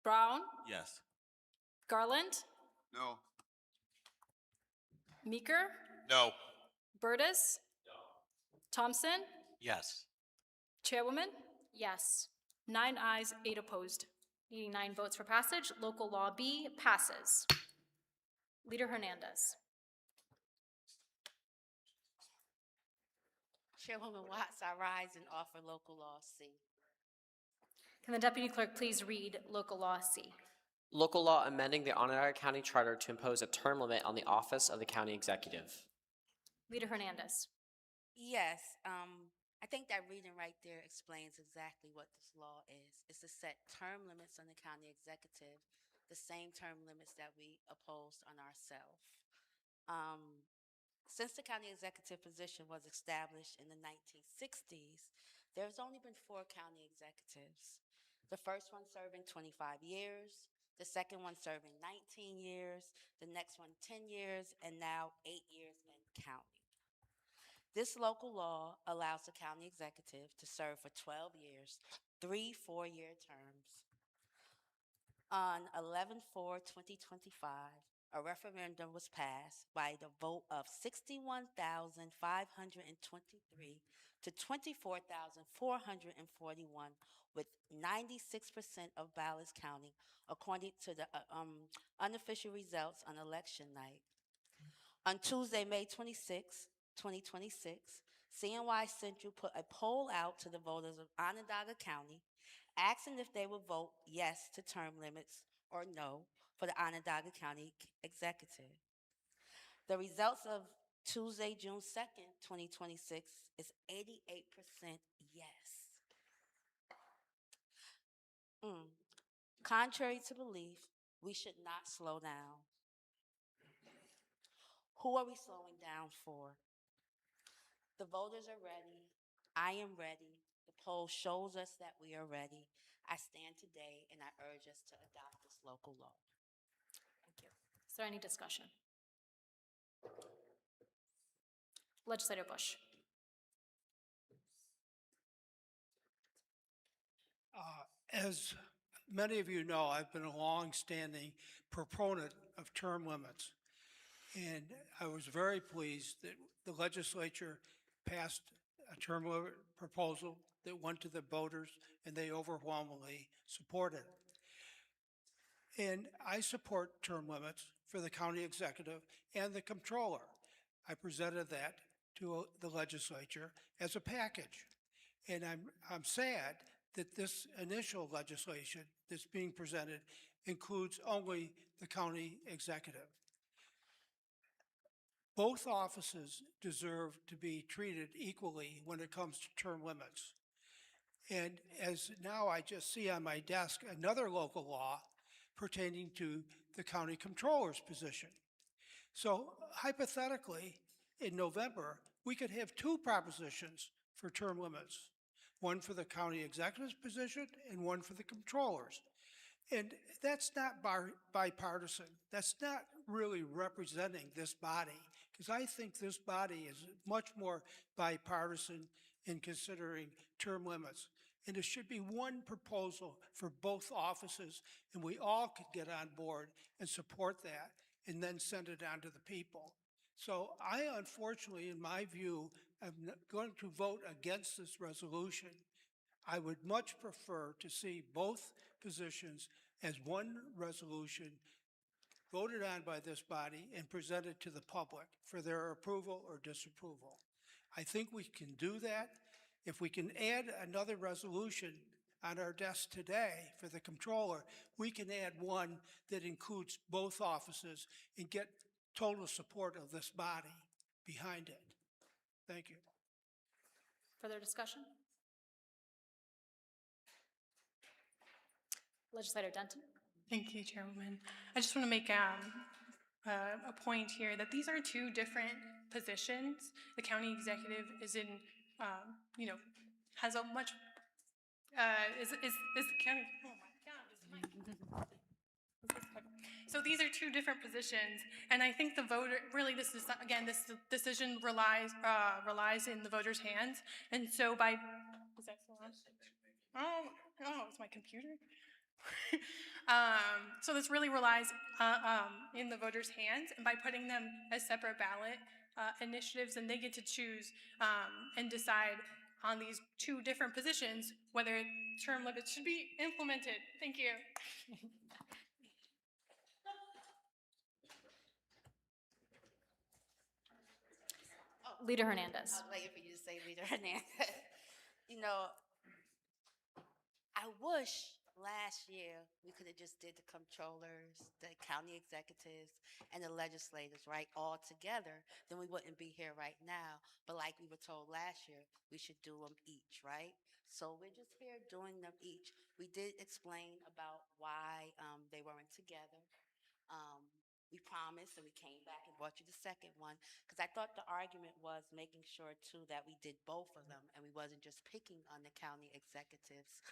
Brown? Yes. Garland? No. Meeker? No. Burtis? Thompson? Yes. Chairwoman? Yes. 9 ayes, 8 opposed. Needing 9 votes for passage, local law B passes. Leader Hernandez. Chairwoman Watts, I rise and offer local law C. Can the deputy clerk please read local law C? Local law amending the Onondaga County Charter to impose a term limit on the office of the county executive. Leader Hernandez. Yes, I think that reading right there explains exactly what this law is. It's to set term limits on the county executive, the same term limits that we opposed on ourselves. Um, since the county executive position was established in the 1960s, there's only been 4 county executives. The first one serving 25 years, the second one serving 19 years, the next one 10 years, and now 8 years and counting. This local law allows the county executive to serve for 12 years, 3 4-year terms. On 11/4/2025, a referendum was passed by the vote of 61,523 to 24,441, with 96% of ballots counting, according to the unofficial results on election night. On Tuesday, May 26, 2026, CNY Central put a poll out to the voters of Onondaga County, asking if they would vote yes to term limits or no for the Onondaga County Executive. The results of Tuesday, June 2nd, 2026 is 88% yes. Contrary to belief, we should not slow down. Who are we slowing down for? The voters are ready. I am ready. The poll shows us that we are ready. I stand today and I urge us to adopt this local law. Thank you. Is there any discussion? Legislator Bush. As many of you know, I've been a long-standing proponent of term limits. And I was very pleased that the legislature passed a term limit proposal that went to the voters and they overwhelmingly supported. And I support term limits for the county executive and the comptroller. I presented that to the legislature as a package. And I'm sad that this initial legislation that's being presented includes only the county executive. Both offices deserve to be treated equally when it comes to term limits. And as now I just see on my desk another local law pertaining to the county controller's position. So hypothetically, in November, we could have 2 propositions for term limits, one for the county executive's position and one for the controller's. And that's not bipartisan. That's not really representing this body, because I think this body is much more bipartisan in considering term limits. And there should be one proposal for both offices, and we all could get on board and support that and then send it on to the people. So I, unfortunately, in my view, am going to vote against this resolution. I would much prefer to see both positions as one resolution voted on by this body and presented to the public for their approval or disapproval. I think we can do that. If we can add another resolution on our desk today for the controller, we can add one that includes both offices and get total support of this body behind it. Thank you. Further discussion? Legislator Denton. Thank you, Chairwoman. I just want to make a point here that these are 2 different positions. The county executive is in, has a much, is the county, oh my God. So these are 2 different positions, and I think the voter, really this is, again, this decision relies in the voter's hands, and so by, is that still on? Oh, it's my computer. So this really relies in the voters' hands, and by putting them as separate ballot initiatives, and they get to choose and decide on these 2 different positions whether term limits should be implemented. Thank you. Leader Hernandez. I was waiting for you to say Leader Hernandez. You know, I wish last year, we could have just did the controllers, the county executives, and the legislators, right, all together, then we wouldn't be here right now. But like we were told last year, we should do them each, right? So we're just here doing them each. We did explain about why they weren't together. Um, we promised and we came back and brought you the second one because I thought the argument was making sure too that we did both of them and we wasn't just picking on the county executives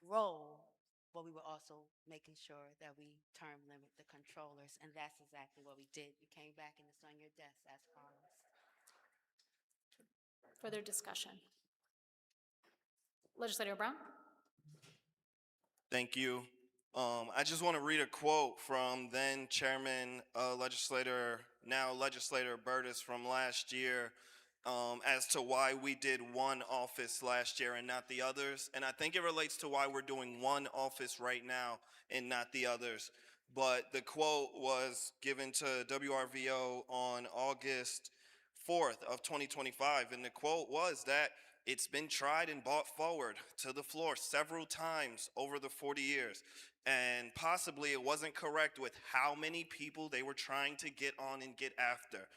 role, but we were also making sure that we term limit the controllers, and that's exactly what we did. You came back and it's on your desk as promised. Further discussion? Legislator Brown? Thank you. I just want to read a quote from then Chairman Legislator, now Legislator Burtis from last year as to why we did one office last year and not the others. And I think it relates to why we're doing one office right now and not the others. But the quote was given to WRVO on August 4th of 2025. And the quote was that it's been tried and brought forward to the floor several times over the 40 years. And possibly it wasn't correct with how many people they were trying to get on and get after.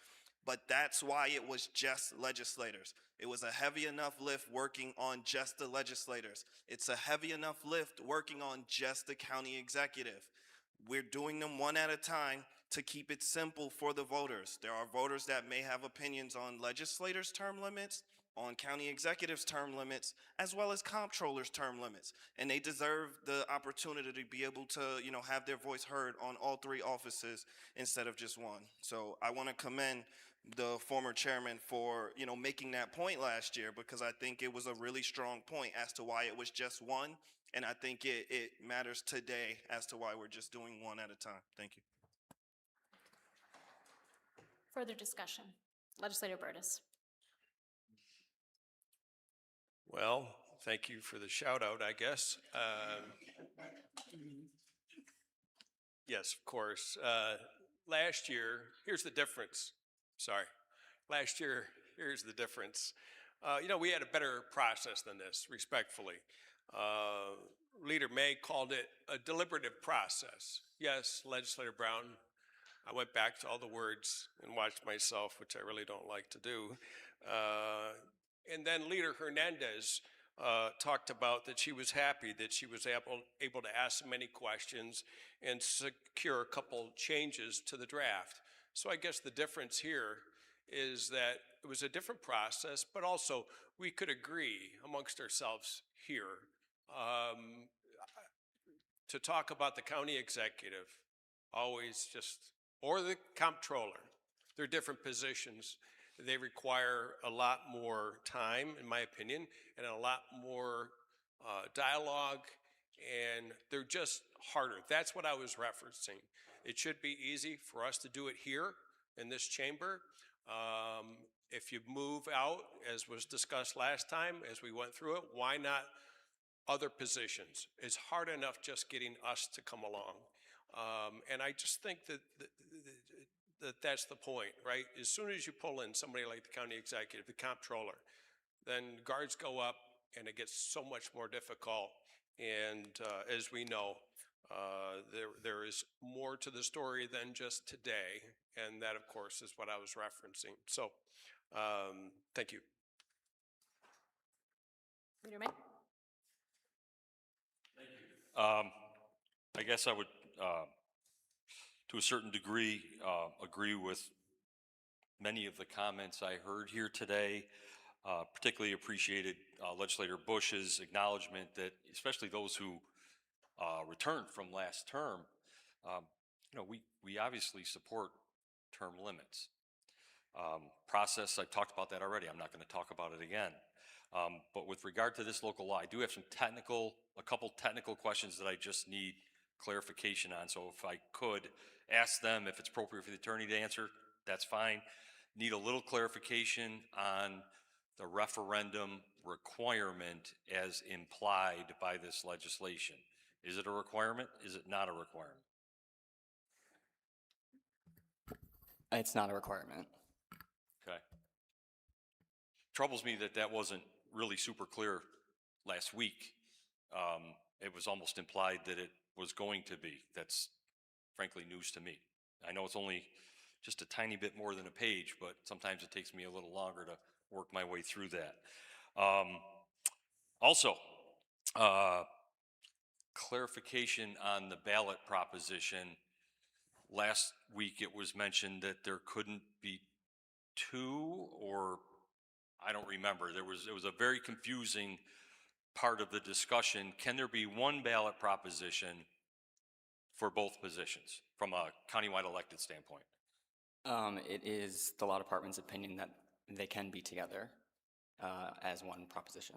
But that's why it was just legislators. It was a heavy enough lift working on just the legislators. It's a heavy enough lift working on just the county executive. We're doing them one at a time to keep it simple for the voters. There are voters that may have opinions on legislators' term limits, on county executives' term limits, as well as comptrollers' term limits. And they deserve the opportunity to be able to, have their voice heard on all three offices instead of just one. So I want to commend the former chairman for, making that point last year, because I think it was a really strong point as to why it was just one. And I think it matters today as to why we're just doing one at a time. Thank you. Further discussion? Legislator Burtis? Well, thank you for the shout out, I guess. Yes, of course. Last year, here's the difference. Sorry. Last year, here's the difference. We had a better process than this, respectfully. Leader May called it a deliberative process. Yes, Legislator Brown, I went back to all the words and watched myself, which I really don't like to do. And then Leader Hernandez talked about that she was happy that she was able to ask many questions and secure a couple changes to the draft. So I guess the difference here is that it was a different process, but also we could agree amongst ourselves here to talk about the county executive, always or the comptroller. They're different positions. They require a lot more time, in my opinion, and a lot more dialogue, and they're just harder. That's what I was referencing. It should be easy for us to do it here in this chamber. If you move out, as was discussed last time, as we went through it, why not other positions? It's hard enough just getting us to come along. And I just think that's the point, right? As soon as you pull in somebody like the county executive, the comptroller, then guards go up and it gets so much more difficult. And as we know, there is more to the story than just today. And that, of course, is what I was referencing. So, thank you. Leader May? I guess I would, to a certain degree, agree with many of the comments I heard here today. Particularly appreciated Legislator Bush's acknowledgement that, especially those who returned from last term, we obviously support term limits. Process, I've talked about that already. I'm not going to talk about it again. But with regard to this local law, I do have a couple technical questions that I just need clarification on. So if I could ask them, if it's appropriate for the attorney to answer, that's fine. Need a little clarification on the referendum requirement as implied by this legislation. Is it a requirement? Is it not a requirement? It's not a requirement. Okay. Troubles me that wasn't really super clear last week It was almost implied that it was going to be. That's frankly news to me. I know it's only just a tiny bit more than a page, but sometimes it takes me a little longer to work my way through that. Also, clarification on the ballot proposition. Last week it was mentioned that there couldn't be two, or I don't remember. It was a very confusing part of the discussion. Can there be one ballot proposition for both positions from a countywide elected standpoint? It is the law department's opinion that they can be together as one proposition.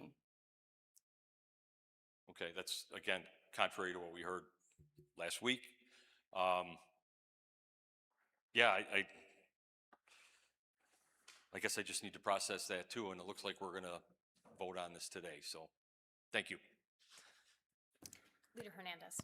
Okay, that's, again, contrary to what we heard last week. Yeah, I guess I just need to process that too, and it looks like we're going to vote on this today, so thank you. Leader Hernandez.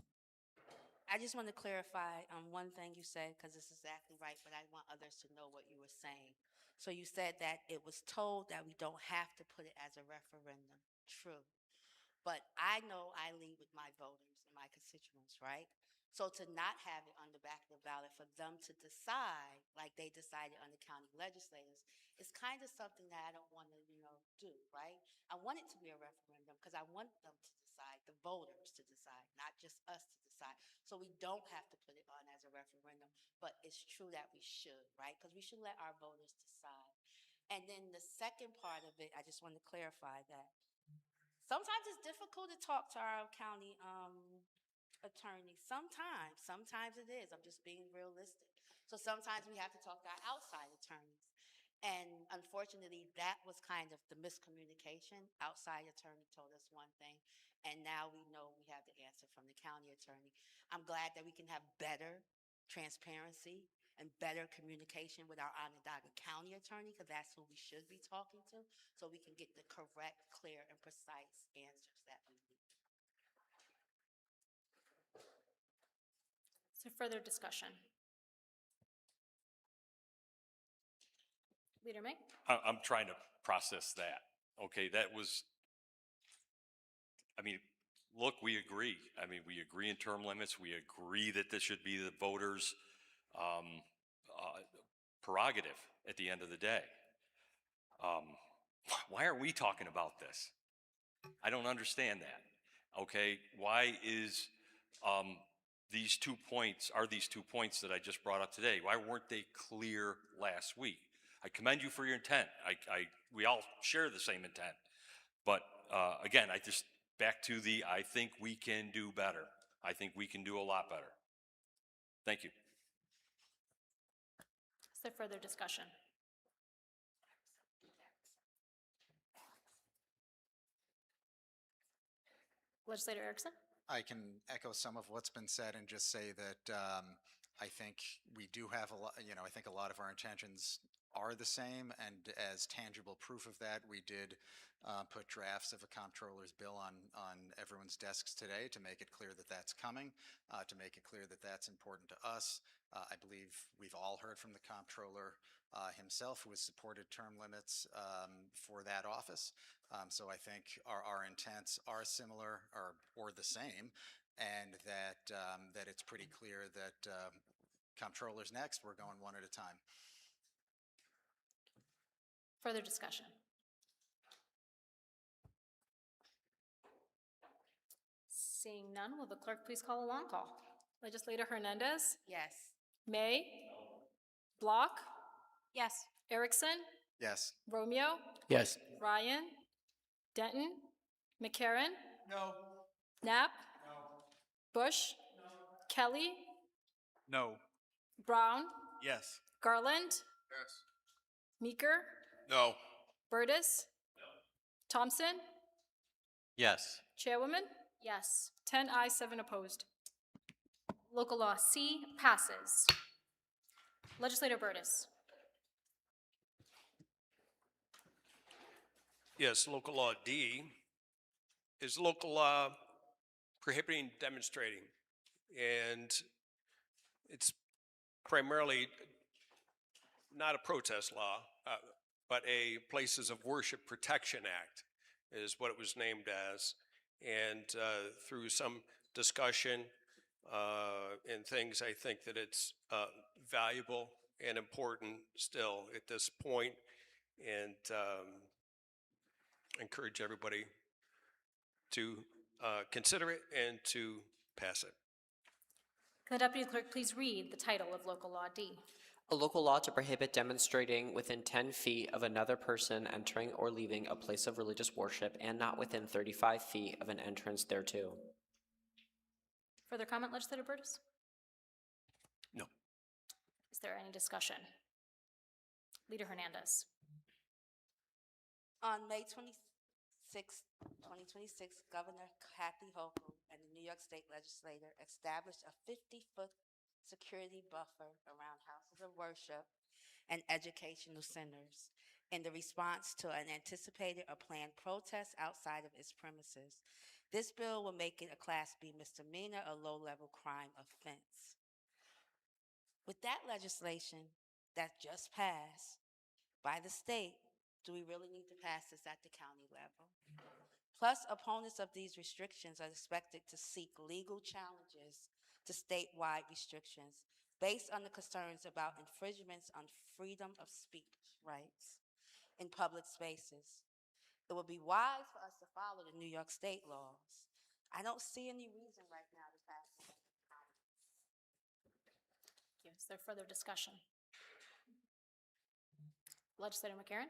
I just want to clarify one thing you said, because it's exactly right, but I want others to know what you were saying. So you said that it was told that we don't have to put it as a referendum. True. But I know I lead with my voters and my constituents, right? So to not have it on the back of the ballot for them to decide, like they decided on the county legislators, is kind of something that I don't want to, do, right? I want it to be a referendum because I want them to decide, the voters to decide, not just us to decide. So we don't have to put it on as a referendum, but it's true that we should, right? Because we should let our voters decide. And then the second part of it, I just want to clarify that sometimes it's difficult to talk to our county attorney. Sometimes it is. I'm just being realistic. So sometimes we have to talk to our outside attorneys. And unfortunately, that was kind of the miscommunication. Outside attorney told us one thing, and now we know we have the answer from the county attorney. I'm glad that we can have better transparency and better communication with our Onondaga County attorney, because that's who we should be talking to, so we can get the correct, clear, and precise answers that we need. So further discussion. Leader May? I'm trying to process that. Okay, that was, I mean, look, we agree. I mean, we agree in term limits. We agree that this should be the voters' prerogative at the end of the day. Why are we talking about this? I don't understand that. Okay, why is these 2 points that I just brought up today, why weren't they clear last week? I commend you for your intent. We all share the same intent. But again, back to I think we can do better. I think we can do a lot better. Thank you. Is there further discussion? Legislator Erickson? I can echo some of what's been said and just say that I think we do have a lot, I think a lot of our intentions are the same, and as tangible proof of that, we did put drafts of a comptroller's bill on everyone's desks today to make it clear that that's coming, to make it clear that that's important to us. I believe we've all heard from the comptroller himself, who has supported term limits for that office. So I think our intents are similar or the same, and that it's pretty clear that comptroller's next. We're going one at a time. Further discussion. Seeing none, will the clerk please call a long call? Legislator Hernandez? Yes. May? Block? Yes. Erickson? Yes. Romeo? Yes. Ryan? Denton? McCarron? No. Knapp? No. Bush? No. Kelly? No. Brown? Yes. Garland? Yes. Meeker? No. Burtis? Thompson? Yes. Chairwoman? Yes. 10 ayes, 7 opposed. Local law C passes. Legislator Burtis. Yes, local law D is local law prohibiting demonstrating. And it's primarily not a protest law, but a Places of Worship Protection Act is what it was named as. And through some discussion and things, I think that it's valuable and important still at this point, and encourage everybody to consider it and to pass it. Can the Deputy Clerk please read the title of Local Law D? A local law to prohibit demonstrating within 10 feet of another person entering or leaving a place of religious worship and not within 35 feet of an entrance thereto. Further comment, Legislator Burtis? No. Is there any discussion? Leader Hernandez. On May 26, 2026, Governor Kathy Hochul and the New York State Legislature established a 50-foot security buffer around houses of worship and educational centers in the response to an anticipated or planned protest outside of its premises. This bill will make it a Class B misdemeanor, a low-level crime offense. With that legislation that just passed by the state, do we really need to pass this at the county level? Plus, opponents of these restrictions are expected to seek legal challenges to statewide restrictions based on the concerns about infringements on freedom of speech rights in public spaces. It would be wise for us to follow the New York State laws. I don't see any reason right now to pass it. Is there further discussion? Legislator McCarron?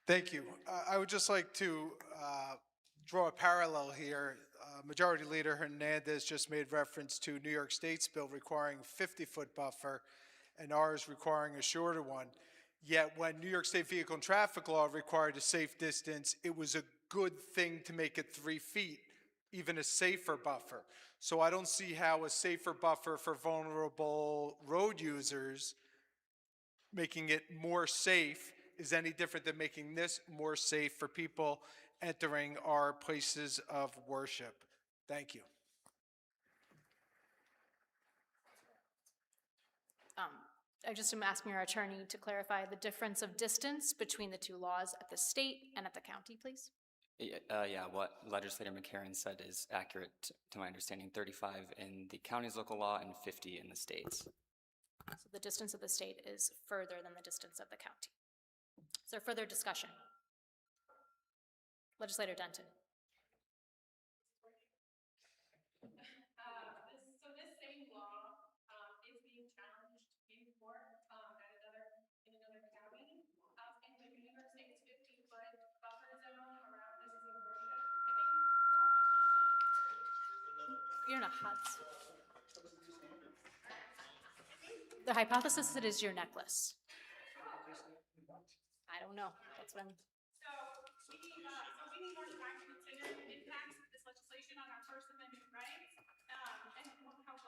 Thank you. I would just like to draw a parallel here. Majority Leader Hernandez just made reference to New York State's bill requiring a 50-foot buffer and ours requiring a shorter one. Yet when New York State Vehicle and Traffic Law required a safe distance, it was a good thing to make it 3 feet, even a safer buffer. So I don't see how a safer buffer for vulnerable road users, making it more safe, is any different than making this more safe for people entering our places of worship. Thank you. I just am asking our attorney to clarify the difference of distance between the two laws at the state and at the county, please. Yeah, what Legislator McCarron said is accurate to my understanding. 35 in the county's local law and 50 in the state's. So the distance of the state is further than the distance of the county. Is there further discussion? Legislator Denton. So this same law is being challenged in court in another county. And with New York State's 50-foot buffer zone around places of worship, I think You're in a hot. The hypothesis that is your necklace. I don't know. That's what I'm. so. We need more time to consider the impacts of this legislation on our First Amendment rights, and how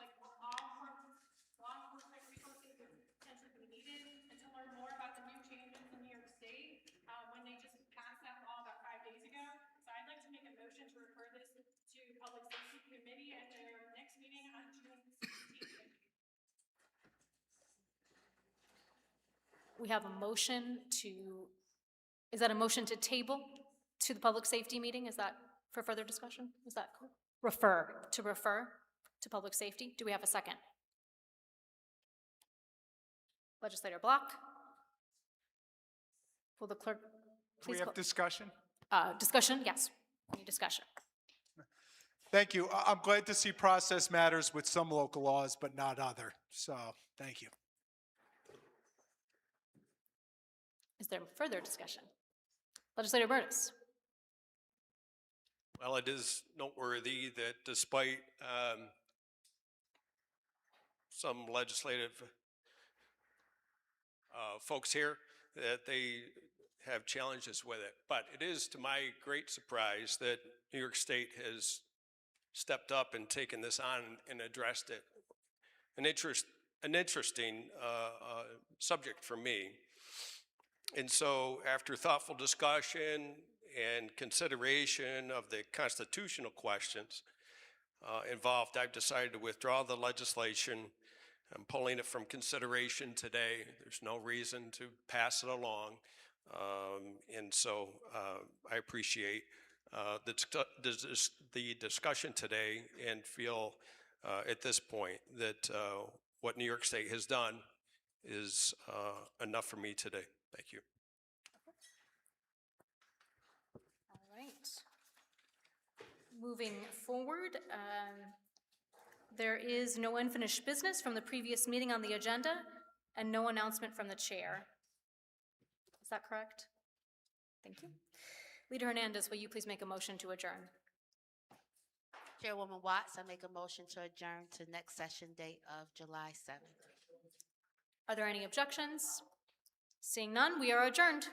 law enforcement resources would potentially be needed, and to learn more about the new changes in New York State when they just passed that law about 5 days ago. So I'd like to make a motion to refer this to Public Safety Committee at their next meeting on June 16th. We have a motion to, is that a motion to table to the public safety meeting? Is that for further discussion? Is that cool? Refer to public safety? Do we have a second? Legislator Block? Will the clerk please? We have discussion? Discussion, yes. Any discussion? Thank you. I'm glad to see process matters with some local laws, but not other. So, thank you. Is there further discussion? Legislator Burtis. Well, it is noteworthy that despite some legislative folks here, that they have challenges with it. But it is to my great surprise that New York State has stepped up and taken this on and addressed it. An interesting subject for me. And so after thoughtful discussion and consideration of the constitutional questions involved, I've decided to withdraw the legislation. I'm pulling it from consideration today. There's no reason to pass it along. And so I appreciate the discussion today and feel at this point that what New York State has done is enough for me today. Thank you. All right. Moving forward, there is no unfinished business from the previous meeting on the agenda and no announcement from the chair. Is that correct? Thank you. Leader Hernandez, will you please make a motion to adjourn? Chairwoman Watts, I make a motion to adjourn to next session date of July 7th. Are there any objections? Seeing none, we are adjourned.